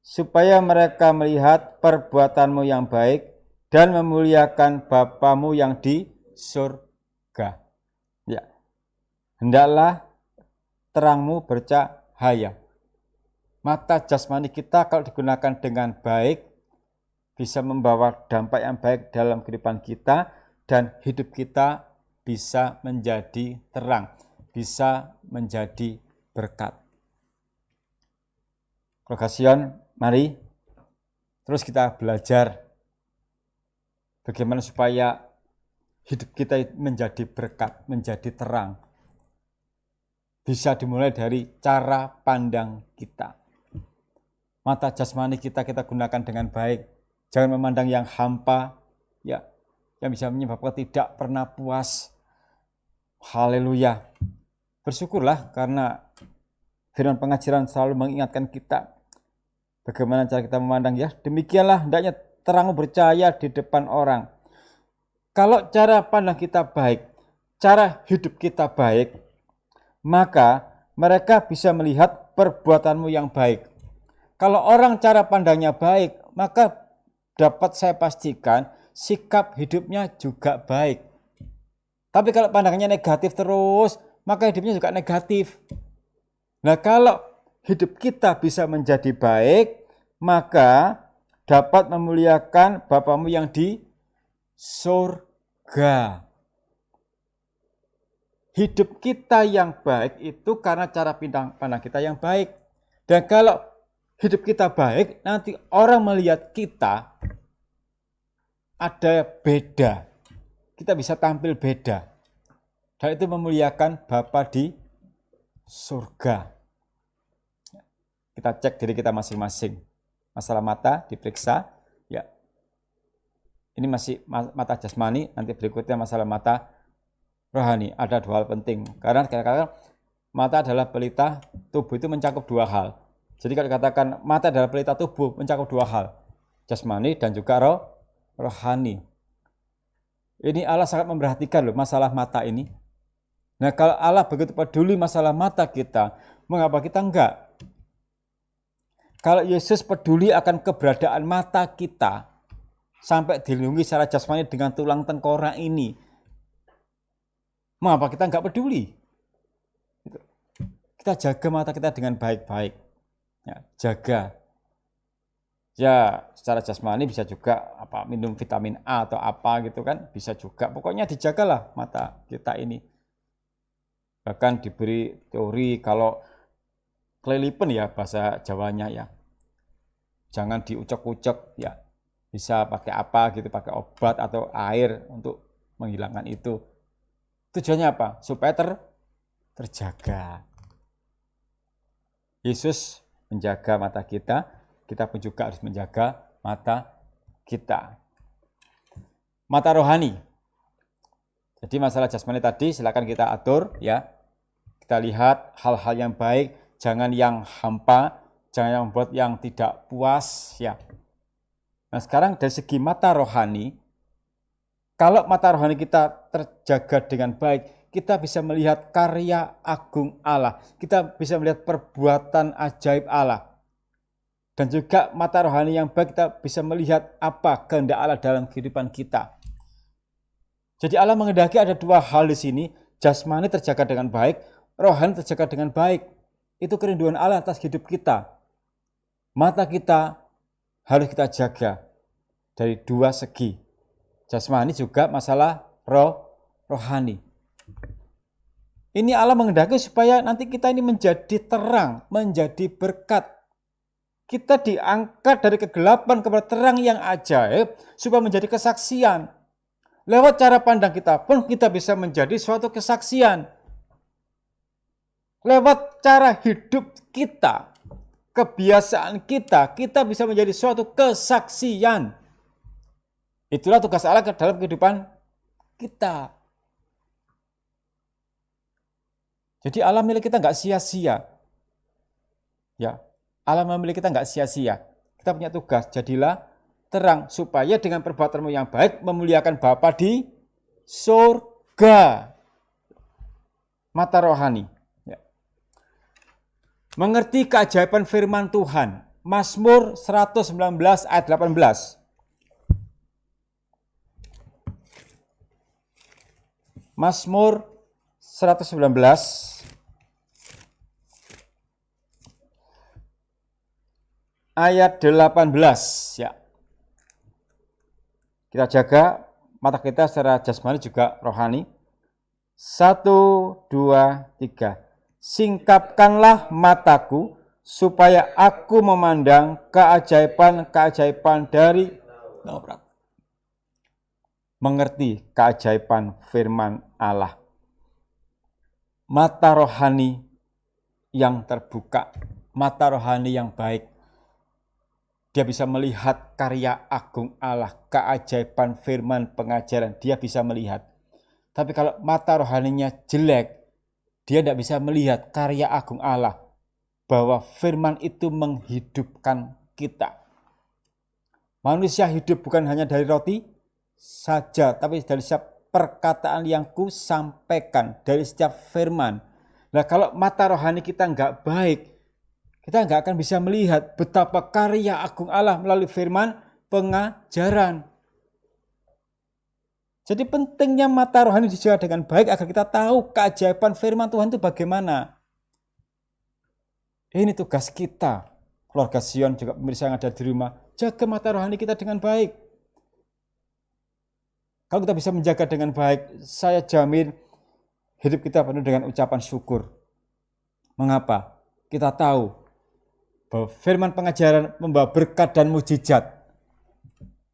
supaya mereka melihat perbuatanmu yang baik dan memuliakan Bapamu yang di surga. Ya. Hendaklah terangmu bercahaya. Mata jasmani kita kalau digunakan dengan baik, bisa membawa dampak yang baik dalam kehidupan kita, dan hidup kita bisa menjadi terang, bisa menjadi berkat. Keluarga Sion, mari terus kita belajar bagaimana supaya hidup kita menjadi berkat, menjadi terang. Bisa dimulai dari cara pandang kita. Mata jasmani kita gunakan dengan baik. Jangan memandang yang hampa, ya, yang bisa menyebabkan tidak pernah puas. Haleluya. Bersyukurlah karena Firman pengajaran selalu mengingatkan kita bagaimana cara kita memandang ya. Demikianlah hendaknya terang bercahaya di depan orang. Kalau cara pandang kita baik, cara hidup kita baik, maka mereka bisa melihat perbuatanmu yang baik. Kalau orang cara pandangnya baik, maka dapat saya pastikan sikap hidupnya juga baik. Tapi kalau pandangannya negatif terus, maka hidupnya juga negatif. Nah, kalau hidup kita bisa menjadi baik, maka dapat memuliakan Bapamu yang di surga. Hidup kita yang baik itu karena cara pandang kita yang baik. Dan kalau hidup kita baik, nanti orang melihat kita ada beda. Kita bisa tampil beda. Dan itu memuliakan Bapa di surga. Kita cek diri kita masing-masing. Masalah mata diperiksa, ya. Ini masih mata jasmani, nanti berikutnya masalah mata rohani. Ada dua hal penting. Karena kadang-kadang mata adalah pelita tubuh, itu mencakup dua hal. Jadi kalau dikatakan mata adalah pelita tubuh, mencakup dua hal. Jasmani dan juga rohani. Ini Allah sangat memperhatikan loh masalah mata ini. Nah, kalau Allah begitu peduli masalah mata kita, mengapa kita enggak? Kalau Yesus peduli akan keberadaan mata kita, sampai dilindungi secara jasmani dengan tulang tengkorak ini, mengapa kita enggak peduli? Kita jaga mata kita dengan baik-baik. Ya, jaga. Ya, secara jasmani bisa juga minum vitamin A atau apa gitu kan, bisa juga. Pokoknya dijagalah mata kita ini. Bahkan diberi teori kalau kelilipan ya bahasa Jawanya ya. Jangan diucek-ucek ya. Bisa pakai apa gitu, pakai obat atau air untuk menghilangkan itu. Tujuannya apa? Supaya terjaga. Yesus menjaga mata kita. Kita pun juga harus menjaga mata kita. Mata rohani. Jadi masalah jasmani tadi silakan kita atur ya. Kita lihat hal-hal yang baik, jangan yang hampa, jangan yang membuat yang tidak puas ya. Nah, sekarang dari segi mata rohani, kalau mata rohani kita terjaga dengan baik, kita bisa melihat karya agung Allah. Kita bisa melihat perbuatan ajaib Allah. Dan juga mata rohani yang baik, kita bisa melihat apa kehendak Allah dalam kehidupan kita. Jadi Allah menghendaki ada dua hal di sini, jasmani terjaga dengan baik, rohani terjaga dengan baik. Itu kerinduan Allah atas hidup kita. Mata kita harus kita jaga dari dua segi. Jasmani juga masalah rohani. Ini Allah menghendaki supaya nanti kita ini menjadi terang, menjadi berkat. Kita diangkat dari kegelapan kepada terang yang ajaib supaya menjadi kesaksian. Lewat cara pandang kita pun kita bisa menjadi suatu kesaksian. Lewat cara hidup kita, kebiasaan kita, kita bisa menjadi suatu kesaksian. Itulah tugas Allah dalam kehidupan kita. Jadi Allah milik kita nggak sia-sia. Ya. Allah memilih kita nggak sia-sia. Kita punya tugas, jadilah terang supaya dengan perbuatanmu yang baik memuliakan Bapa di surga. Mata rohani. Ya. Mengerti keajaiban firman Tuhan. Mazmur 119 ayat 18. Mazmur 119 ayat 18 ya. Kita jaga mata kita secara jasmani juga rohani. 1, 2, 3. Singkapkanlah mataku supaya aku memandang keajaiban-keajaiban dari mengerti keajaiban firman Allah. Mata rohani yang terbuka, mata rohani yang baik. Dia bisa melihat karya agung Allah, keajaiban firman pengajaran, dia bisa melihat. Tapi kalau mata rohaninya jelek, dia tidak bisa melihat karya agung Allah. bahwa firman itu menghidupkan kita. Manusia hidup bukan hanya dari roti saja, tapi dari setiap perkataan yang ku sampaikan, dari setiap firman. Nah, kalau mata rohani kita nggak baik, kita nggak akan bisa melihat betapa karya agung Allah melalui firman pengajaran. Jadi pentingnya mata rohani dijaga dengan baik agar kita tahu keajaiban firman Tuhan itu bagaimana. Ini tugas kita, keluarga Sion, juga pemirsa yang ada di rumah. Jaga mata rohani kita dengan baik. Kalau kita bisa menjaga dengan baik, saya jamin hidup kita penuh dengan ucapan syukur. Mengapa? Kita tahu bahwa firman pengajaran membawa berkat dan mujizat.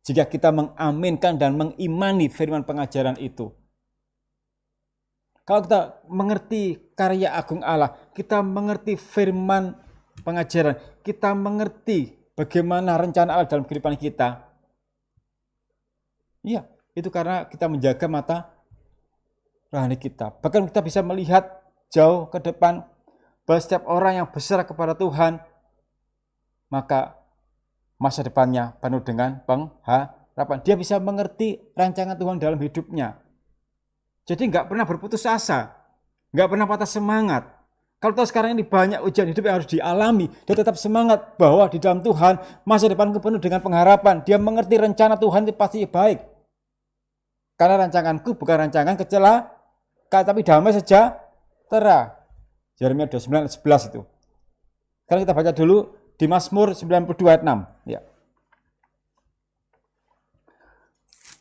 Jika kita mengaminkan dan mengimani firman pengajaran itu. Kalau kita mengerti karya agung Allah, kita mengerti firman pengajaran, kita mengerti bagaimana rencana Allah dalam kehidupan kita. Iya, itu karena kita menjaga mata rohani kita. Bahkan kita bisa melihat jauh ke depan bahwa setiap orang yang berserah kepada Tuhan, maka masa depannya penuh dengan pengharapan. Dia bisa mengerti rancangan Tuhan dalam hidupnya. Jadi nggak pernah berputus asa, nggak pernah patah semangat. Kalau tahu sekarang ini banyak ujian hidup yang harus dialami, dia tetap semangat bahwa di dalam Tuhan masa depanku penuh dengan pengharapan. Dia mengerti rencana Tuhan itu pasti baik. Karena rancanganku bukan rancangan kecelakaan, tapi damai sejahtera. Yeremia 29:11 itu. Sekarang kita baca dulu di Mazmur 92 ayat 6. Ya.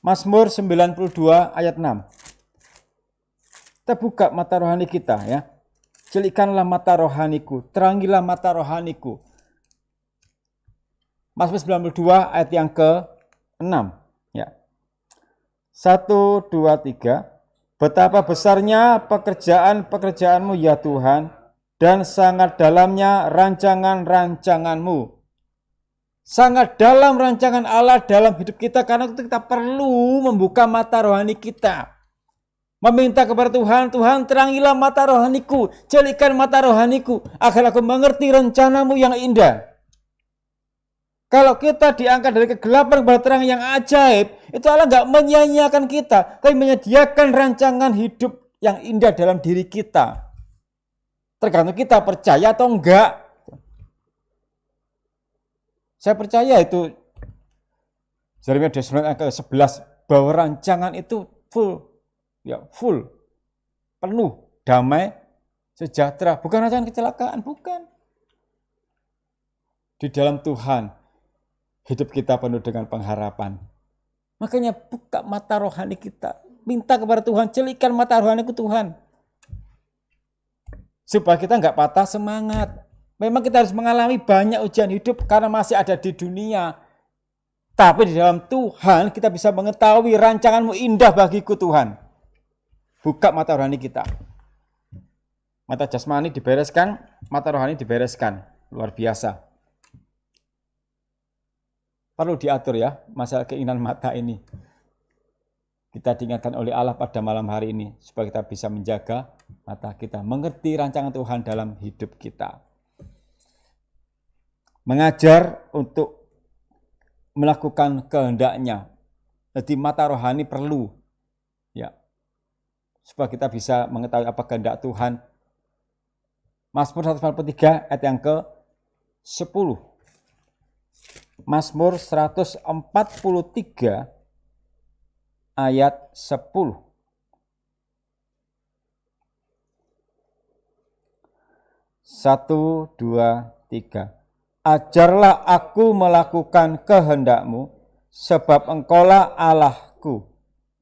Mazmur 92 ayat 6. Kita buka mata rohani kita ya. Celikkanlah mata rohaniku, terangilah mata rohaniku. Mazmur 92 ayat yang ke-6 ya. 1, 2, 3. Betapa besarnya pekerjaan-pekerjaanmu ya Tuhan, dan sangat dalamnya rancangan-rancanganmu. Sangat dalam rancangan Allah dalam hidup kita, karena itu kita perlu membuka mata rohani kita. Meminta kepada Tuhan, Tuhan terangilah mata rohaniku, celikkan mata rohaniku, agar aku mengerti rencanamu yang indah. Kalau kita diangkat dari kegelapan kepada terang yang ajaib, itu Allah nggak menyia-nyiakan kita, tapi menyediakan rancangan hidup yang indah dalam diri kita. Tergantung kita percaya atau enggak. Saya percaya itu, Yeremia 29 ayat ke-11, bahwa rancangan itu full, penuh, damai, sejahtera. Bukan rancangan kecelakaan, bukan. Di dalam Tuhan, hidup kita penuh dengan pengharapan. Makanya buka mata rohani kita. Minta kepada Tuhan, celikkan mata rohaniku Tuhan. Supaya kita nggak patah semangat. Memang kita harus mengalami banyak ujian hidup karena masih ada di dunia. Tapi di dalam Tuhan kita bisa mengetahui rancanganmu indah bagiku Tuhan. Buka mata rohani kita. Mata jasmani dibereskan, mata rohani dibereskan. Luar biasa. Perlu diatur ya, masalah keinginan mata ini. Kita diingatkan oleh Allah pada malam hari ini, supaya kita bisa menjaga mata kita, mengerti rancangan Tuhan dalam hidup kita. Mengajar untuk melakukan kehendaknya. Jadi mata rohani perlu. Ya. Supaya kita bisa mengetahui apa kehendak Tuhan. Mazmur 143 ayat yang ke-10. Mazmur 143 ayat 10. 1, 2, 3. Ajarlah aku melakukan kehendakmu, sebab engkaulah Allahku.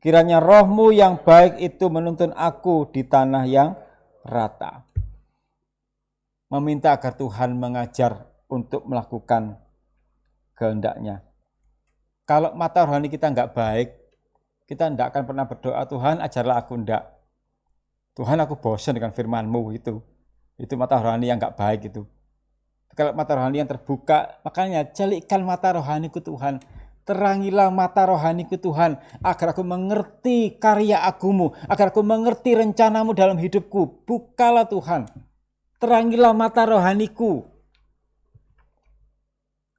Kiranya rohmu yang baik itu menuntun aku di tanah yang rata. Meminta agar Tuhan mengajar untuk melakukan kehendaknya. Kalau mata rohani kita enggak baik, kita enggak akan pernah berdoa, Tuhan ajarlah aku enggak. Tuhan aku bosan dengan firman-Mu itu. Itu mata rohani yang enggak baik itu. Kalau mata rohani yang terbuka, makanya celikkan mata rohaniku Tuhan. Terangilah mata rohaniku Tuhan, agar aku mengerti karya agungmu, agar aku mengerti rencanamu dalam hidupku. Bukalah Tuhan. terangilah mata rohaniku.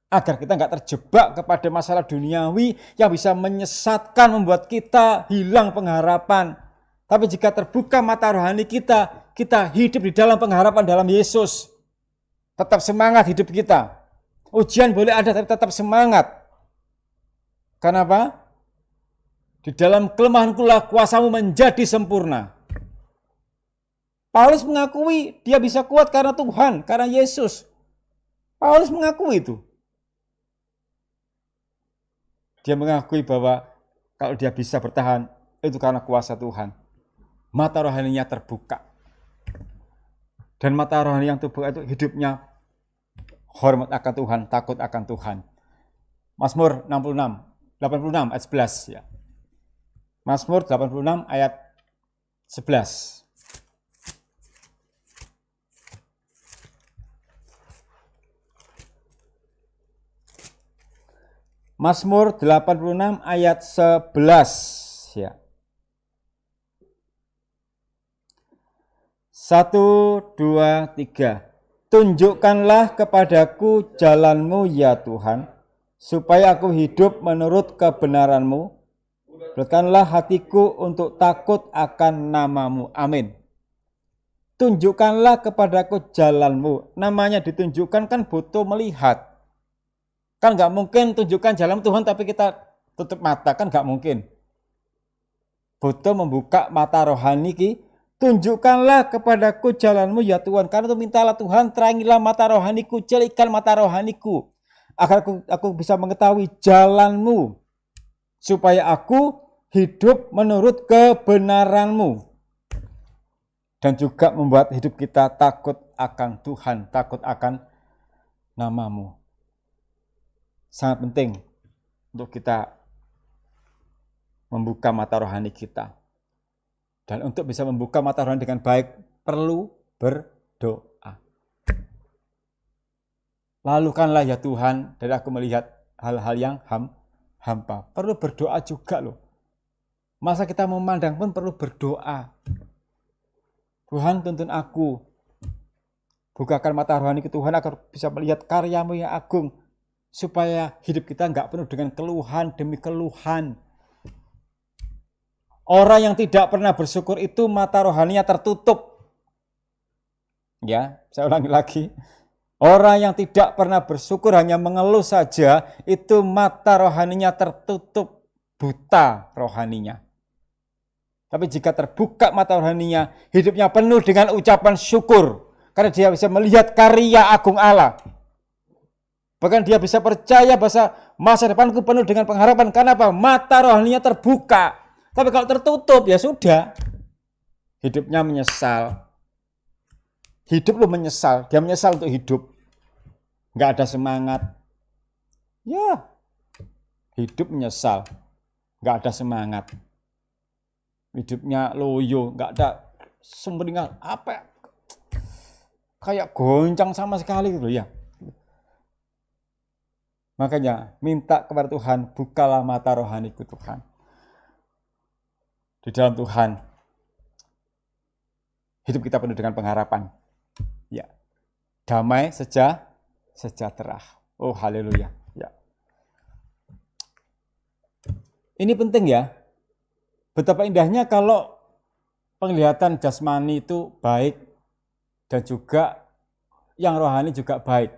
Agar kita nggak terjebak kepada masalah duniawi yang bisa menyesatkan, membuat kita hilang pengharapan. Tapi jika terbuka mata rohani kita, kita hidup di dalam pengharapan dalam Yesus. Tetap semangat hidup kita. Ujian boleh ada, tapi tetap semangat. Kenapa? Di dalam kelemahanku lah kuasamu menjadi sempurna. Paulus mengakui dia bisa kuat karena Tuhan, karena Yesus. Paulus mengakui itu. Dia mengakui bahwa kalau dia bisa bertahan, itu karena kuasa Tuhan. Mata rohaninya terbuka. Dan mata rohani yang terbuka itu hidupnya hormat akan Tuhan, takut akan Tuhan. Mazmur 86 ayat 11. Ya. Mazmur 86 ayat 11. Mazmur 86 ayat 11 ya. 1, 2, 3. Tunjukkanlah kepadaku jalanmu ya Tuhan, supaya aku hidup menurut kebenaranmu. Berikanlah hatiku untuk takut akan namamu. Amin. Tunjukkanlah kepadaku jalanmu. Namanya ditunjukkan kan butuh melihat. Kan nggak mungkin tunjukkan jalan Tuhan tapi kita tutup mata, kan nggak mungkin. Butuh membuka mata rohani ki. Tunjukkanlah kepadaku jalanmu ya Tuhan. Karena itu mintalah Tuhan, terangilah mata rohaniku, celikkan mata rohaniku. Agar aku bisa mengetahui jalanmu. Supaya aku hidup menurut kebenaranmu. Dan juga membuat hidup kita takut akan Tuhan, takut akan namamu. Sangat penting untuk kita membuka mata rohani kita. Dan untuk bisa membuka mata rohani dengan baik, perlu berdoa. Lalukanlah ya Tuhan, dari aku melihat hal-hal yang hampa. Perlu berdoa juga loh. Masa kita memandang pun perlu berdoa. Tuhan tuntun aku. Bukakan mata rohani ke Tuhan agar bisa melihat karyamu yang agung. Supaya hidup kita nggak penuh dengan keluhan demi keluhan. Orang yang tidak pernah bersyukur itu mata rohaninya tertutup. Ya, saya ulangi lagi. Orang yang tidak pernah bersyukur hanya mengeluh saja, itu mata rohaninya tertutup, buta rohaninya. Tapi jika terbuka mata rohaninya, hidupnya penuh dengan ucapan syukur. Karena dia bisa melihat karya agung Allah. Bahkan dia bisa percaya bahwa masa depanku penuh dengan pengharapan. Kenapa? Mata rohaninya terbuka. Tapi kalau tertutup, ya sudah. Hidupnya menyesal. Hidup lu menyesal. Dia menyesal untuk hidup. Nggak ada semangat. Ya, hidup menyesal. Nggak ada semangat. Hidupnya loyo. Nggak ada sumringah. Apa? Kayak goncang sama sekali gitu ya. Makanya minta kepada Tuhan, bukalah mata rohaniku Tuhan. Di dalam Tuhan, hidup kita penuh dengan pengharapan. Ya, damai, sejahtera. Oh haleluya. Ya. Ini penting ya. Betapa indahnya kalau penglihatan jasmani itu baik dan juga yang rohani juga baik.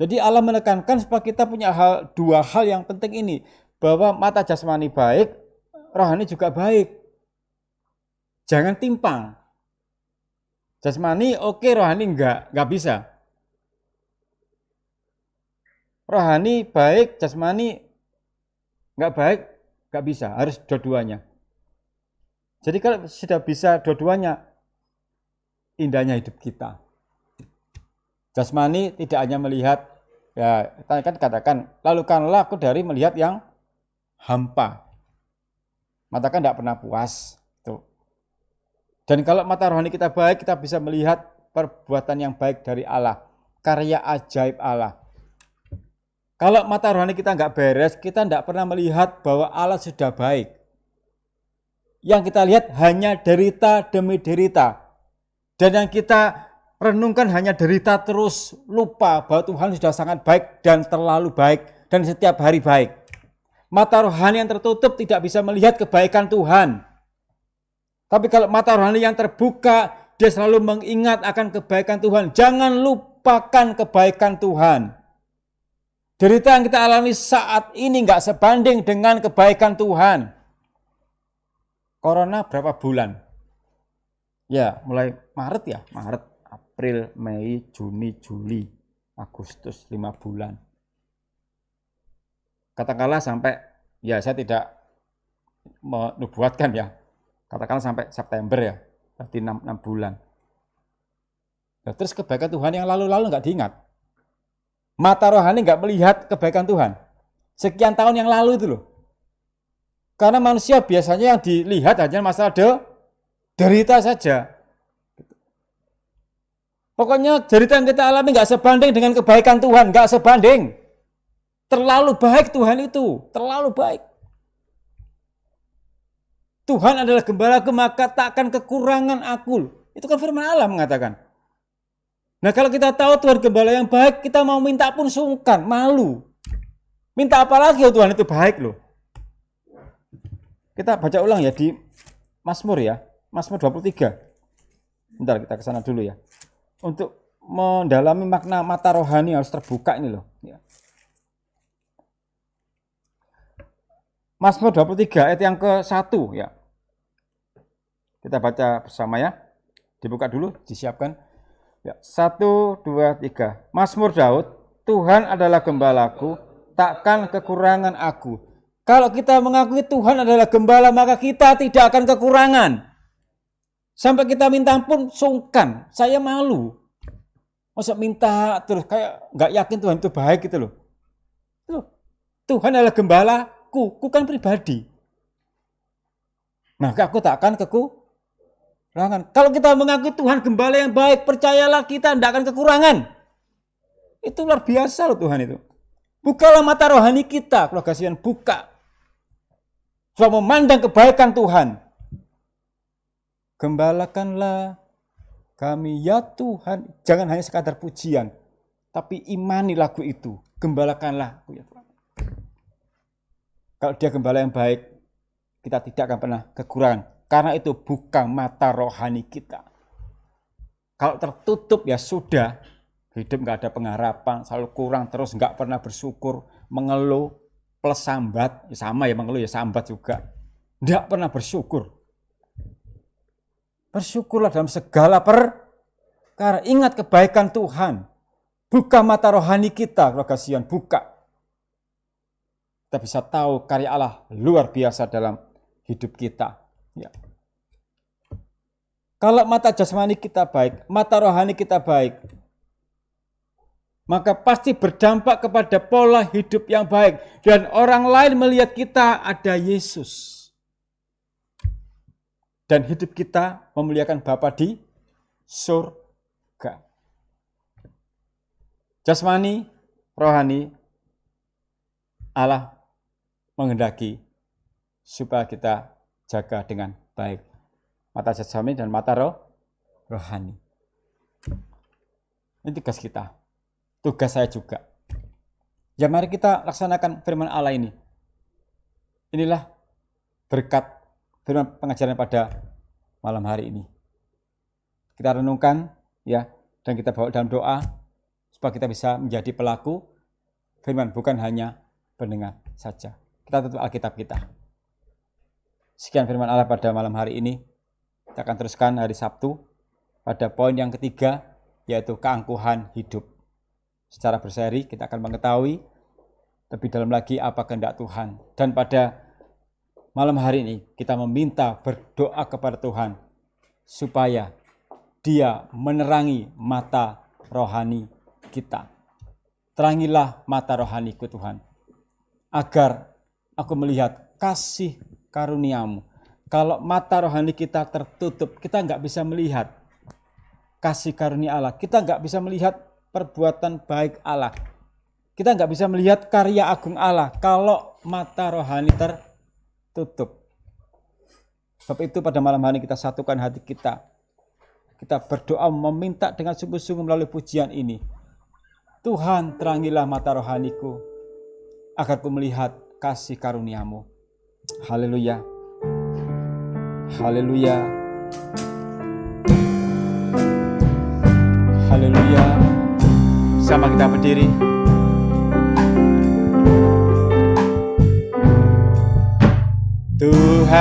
Jadi Allah menekankan supaya kita punya dua hal yang penting ini. Bahwa mata jasmani baik, rohani juga baik. Jangan timpang. Jasmani oke, rohani enggak bisa. Rohani baik, jasmani enggak baik, enggak bisa. Harus dua-duanya. Jadi kalau sudah bisa dua-duanya, indahnya hidup kita. Jasmani tidak hanya melihat, ya kan katakan, lalukanlah aku dari melihat yang hampa. Mata kan tidak pernah puas. Tuh. Dan kalau mata rohani kita baik, kita bisa melihat perbuatan yang baik dari Allah. Karya ajaib Allah. Kalau mata rohani kita nggak beres, kita tidak pernah melihat bahwa Allah sudah baik. Yang kita lihat hanya derita demi derita. Dan yang kita renungkan hanya derita terus, lupa bahwa Tuhan sudah sangat baik dan terlalu baik dan setiap hari baik. Mata rohani yang tertutup tidak bisa melihat kebaikan Tuhan. Tapi kalau mata rohani yang terbuka, dia selalu mengingat akan kebaikan Tuhan. Jangan lupakan kebaikan Tuhan. Derita yang kita alami saat ini nggak sebanding dengan kebaikan Tuhan. Corona berapa bulan? Ya, mulai Maret ya. Maret, April, Mei, Juni, Juli, Agustus, 5 bulan. Katakanlah sampai, ya saya tidak menubuatkan ya. Katakanlah sampai September ya. Berarti 6 bulan. Nah, terus kebaikan Tuhan yang lalu-lalu nggak diingat. Mata rohani nggak melihat kebaikan Tuhan. Sekian tahun yang lalu itu loh. Karena manusia biasanya yang dilihat hanya masalah derita saja. Pokoknya derita yang kita alami nggak sebanding dengan kebaikan Tuhan. Nggak sebanding. Terlalu baik Tuhan itu. Terlalu baik. Tuhan adalah gembalaku, maka takkan kekurangan aku. Itu kan firman Allah mengatakan. Nah kalau kita tahu Tuhan gembala yang baik, kita mau minta pun sungkan, malu. Minta apa lagi ya Tuhan itu baik loh. Kita baca ulang ya di Mazmur ya, Mazmur 23. Bentar kita ke sana dulu ya. Untuk mendalami makna mata rohani harus terbuka ini loh. Ya. Mazmur 23 ayat yang ke-1 ya. Kita baca bersama ya. Dibuka dulu, disiapkan. Ya, 1, 2, 3. Mazmur Daud, Tuhan adalah gembalaku, takkan kekurangan aku. Kalau kita mengakui Tuhan adalah gembala, maka kita tidak akan kekurangan. Sampai kita minta pun sungkan, saya malu. Masa minta terus kayak nggak yakin Tuhan itu baik gitu loh. Tuhan adalah gembalaku, ku kan pribadi. Maka aku tak akan kekurangan. Kalau kita mengakui Tuhan gembala yang baik, percayalah kita tidak akan kekurangan. Itu luar biasa loh Tuhan itu. Bukalah mata rohani kita, keluarga Sion, buka. Supaya memandang kebaikan Tuhan. Gembalakanlah kami ya Tuhan. Jangan hanya sekadar pujian, tapi imani lagu itu. Gembalakanlah ya Tuhan. Kalau dia gembala yang baik, kita tidak akan pernah kekurangan. Karena itu buka mata rohani kita. Kalau tertutup ya sudah. Hidup nggak ada pengharapan, selalu kurang terus, nggak pernah bersyukur, mengeluh, plus sambat. Ya sama ya mengeluh ya sambat juga. Nggak pernah bersyukur. Bersyukurlah dalam segala perkara. Ingat kebaikan Tuhan. Buka mata rohani kita, keluarga Sion, buka. Kita bisa tahu karya Allah luar biasa dalam hidup kita. Ya. Kalau mata jasmani kita baik, mata rohani kita baik, maka pasti berdampak kepada pola hidup yang baik. Dan orang lain melihat kita ada Yesus. Dan hidup kita memuliakan Bapa di surga. Jasmani, rohani, Allah menghendaki supaya kita jaga dengan baik. Mata jasmani dan mata rohani. Ini tugas kita. Tugas saya juga. Ya mari kita laksanakan firman Allah ini. Inilah berkat firman pengajaran pada malam hari ini. Kita renungkan ya, dan kita bawa dalam doa supaya kita bisa menjadi pelaku firman, bukan hanya pendengar saja. Kita tutup Alkitab kita. Sekian firman Allah pada malam hari ini. Kita akan teruskan hari Sabtu pada poin yang ketiga, yaitu keangkuhan hidup. Secara berseri kita akan mengetahui lebih dalam lagi apa kehendak Tuhan. Dan pada malam hari ini kita meminta berdoa kepada Tuhan supaya Dia menerangi mata rohani kita. Terangilah mata rohaniku Tuhan, agar aku melihat kasih karunia-Mu. Kalau mata rohani kita tertutup, kita nggak bisa melihat kasih karunia Allah. Kita nggak bisa melihat perbuatan baik Allah. Kita nggak bisa melihat karya agung Allah kalau mata rohani tertutup. Sebab itu pada malam hari kita satukan hati kita. kita berdoa meminta dengan sungguh-sungguh melalui pujian ini. Tuhan, terangilah mata rohaniku, agar ku melihat kasih karunia-Mu. Haleluya. Haleluya. Haleluya. Sama kita berdiri. Tuhan,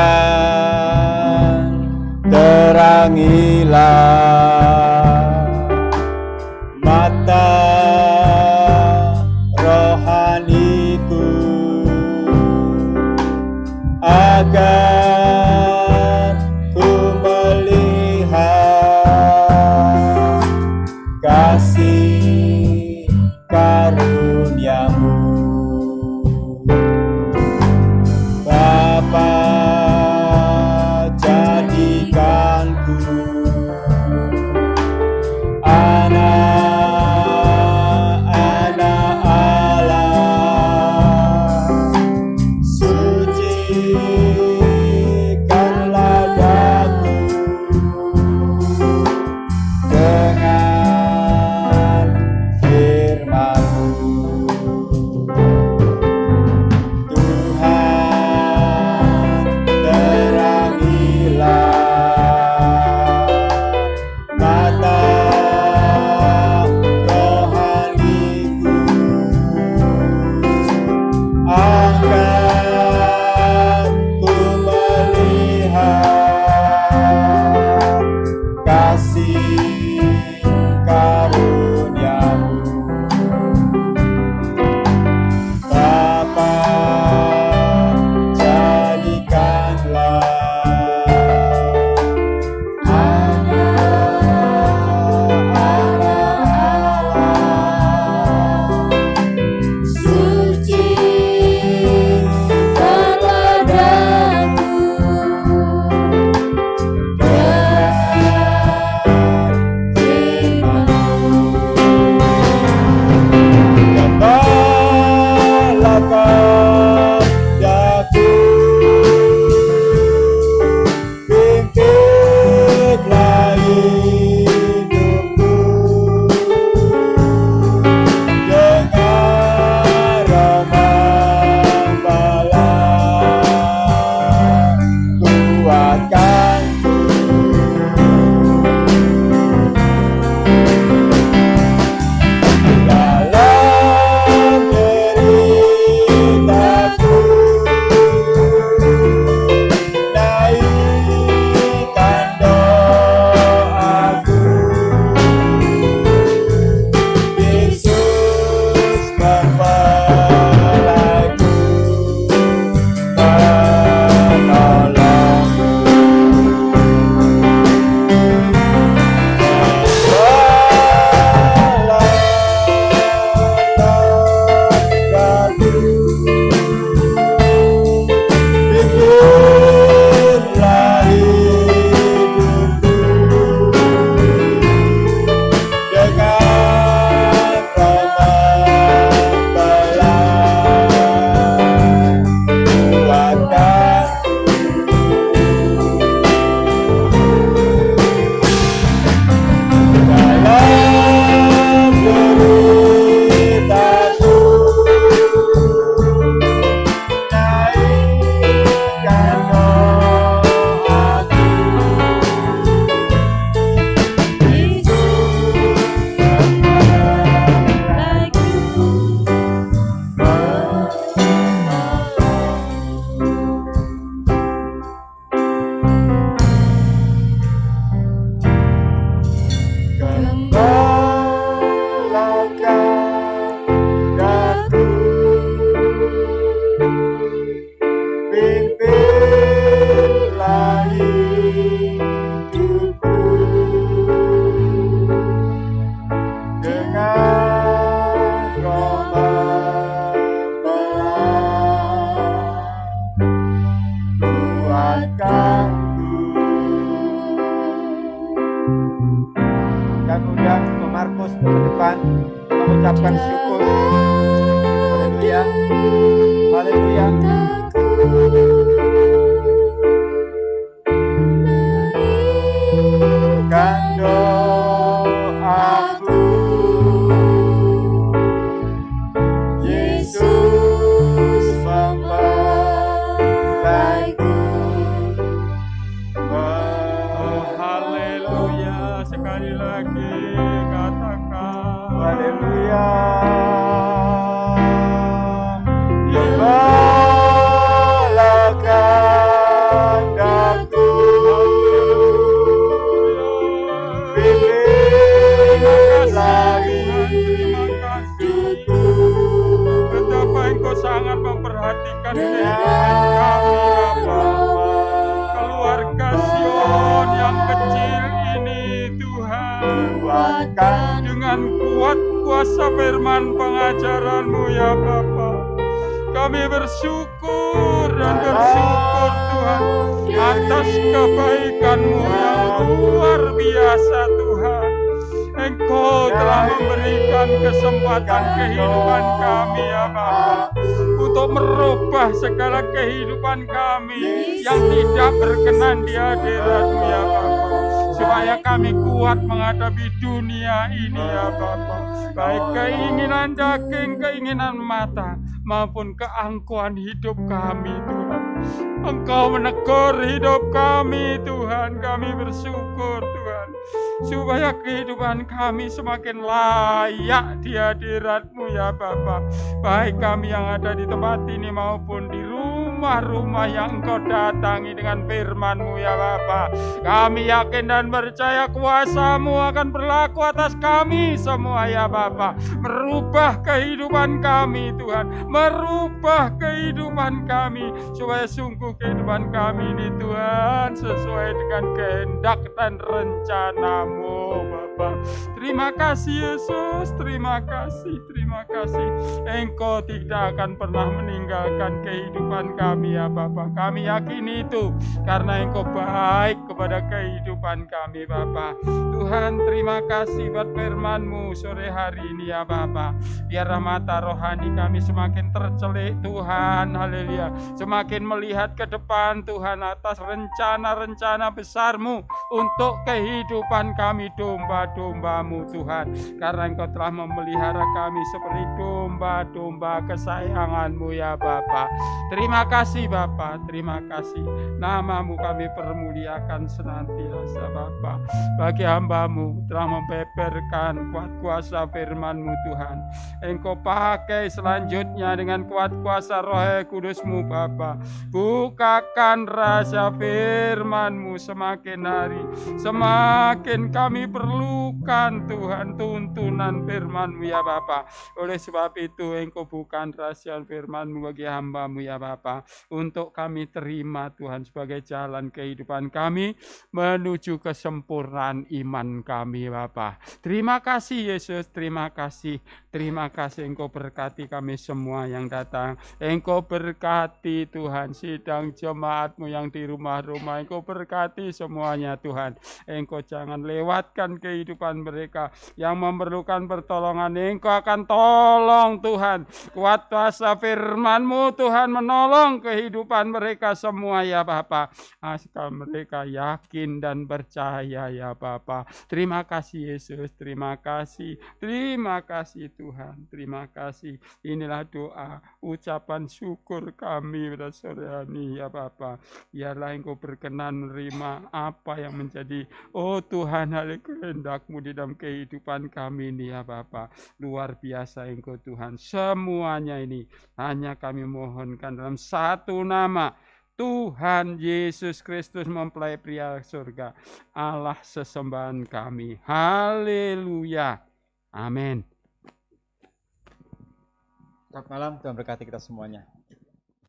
terangilah mata rohaniku, agar ku melihat kasih karunia-Mu. Bapa, jadikanku anak-anak Allah, sucikanlah daku dengan firman-Mu. Tuhan, terangilah mata rohaniku, agar ku melihat kasih karunia-Mu. Bapa, jadikanlah anak-anak Allah, sucikanlah daku dengan firman-Mu. Gembalakan daku, pimpinlah hidupku dengan rahmat balas, kuatkanku dalam deritaku, naikkan doaku. Yesus mempelaiku, penolongku. Bimbinglah hidupku dengan rahmat balas, kuatkanku dalam deritaku, naikkan doaku. Yesus gembalakan daku, pimpinlah hidupku dengan rahmat balas, kuatkanku. Dan undang Markus ke depan mengucapkan syukur. Haleluya. Haleluya. Naikkan doa. kami ya Bapa. Keluarga Sion yang kecil ini Tuhan, kuatkan dengan kuat kuasa firman pengajaran-Mu ya Bapa. Kami bersyukur dan bersyukur Tuhan atas kebaikan-Mu yang luar biasa Tuhan. Engkau telah memberikan kesempatan kehidupan kami ya Bapa, untuk merubah segala kehidupan kami yang tidak berkenan di hadirat-Mu ya Bapa, supaya kami kuat menghadapi dunia ini ya Bapa, baik keinginan daging, keinginan mata maupun keangkuhan hidup kami Tuhan. Engkau menegur hidup kami Tuhan, kami bersyukur Tuhan, supaya kehidupan kami semakin layak di hadirat-Mu ya Bapa, baik kami yang ada di tempat ini maupun di rumah-rumah yang Engkau datangi dengan firman-Mu ya Bapa. Kami yakin dan percaya kuasa-Mu akan berlaku atas kami semua ya Bapa, merubah kehidupan kami Tuhan, merubah kehidupan kami, supaya sungguh kehidupan kami ini Tuhan sesuai dengan kehendak dan rencana-Mu Bapa. Terima kasih Yesus, terima kasih, terima kasih. Engkau tidak akan pernah meninggalkan kehidupan kami ya Bapa. Kami yakin itu karena Engkau baik kepada kehidupan kami Bapa. Tuhan, terima kasih buat firman-Mu sore hari ini ya Bapa. Biarlah mata rohani kami semakin tercelik Tuhan, haleluya, semakin melihat ke depan Tuhan atas rencana-rencana besar-Mu untuk kehidupan kami domba-domba-Mu Tuhan, karena Engkau telah memelihara kami seperti domba-domba kesayangan-Mu ya Bapa. Terima kasih Bapa, terima kasih. Nama-Mu kami permuliakan senantiasa Bapa. Bagi hamba-Mu telah membeberkan kuat kuasa firman-Mu Tuhan, Engkau pakai selanjutnya dengan kuat kuasa Roh Kudus-Mu Bapa. Bukakan rahasia firman-Mu semakin hari, semakin kami perlukan Tuhan tuntunan firman-Mu ya Bapa. Oleh sebab itu Engkau bukan rahasia firman-Mu bagi hamba-Mu ya Bapa, untuk kami terima Tuhan sebagai jalan kehidupan kami menuju kesempurnaan iman kami Bapa. Terima kasih Yesus, terima kasih. Terima kasih, Engkau berkati kami semua yang datang. Engkau berkati Tuhan sidang jemaat-Mu yang di rumah-rumah. Engkau berkati semuanya Tuhan. Engkau jangan lewatkan kehidupan mereka yang memerlukan pertolongan. Engkau akan tolong Tuhan. Kuat kuasa firman-Mu Tuhan menolong kehidupan mereka semua ya Bapa. Askal mereka yakin dan percaya ya Bapa. Terima kasih Yesus, terima kasih Tuhan, terima kasih. Inilah doa, ucapan syukur kami pada sore hari ya Bapa. Biarlah Engkau berkenan menerima apa yang menjadi Tuhan hal kehendak-Mu di dalam kehidupan kami ini ya Bapa. Luar biasa Engkau Tuhan. Semuanya ini hanya kami mohonkan dalam satu nama, Tuhan Yesus Kristus mempelai pria surga, Allah sesembahan kami. Haleluya. Amin. Selamat malam, Tuhan berkati kita semuanya.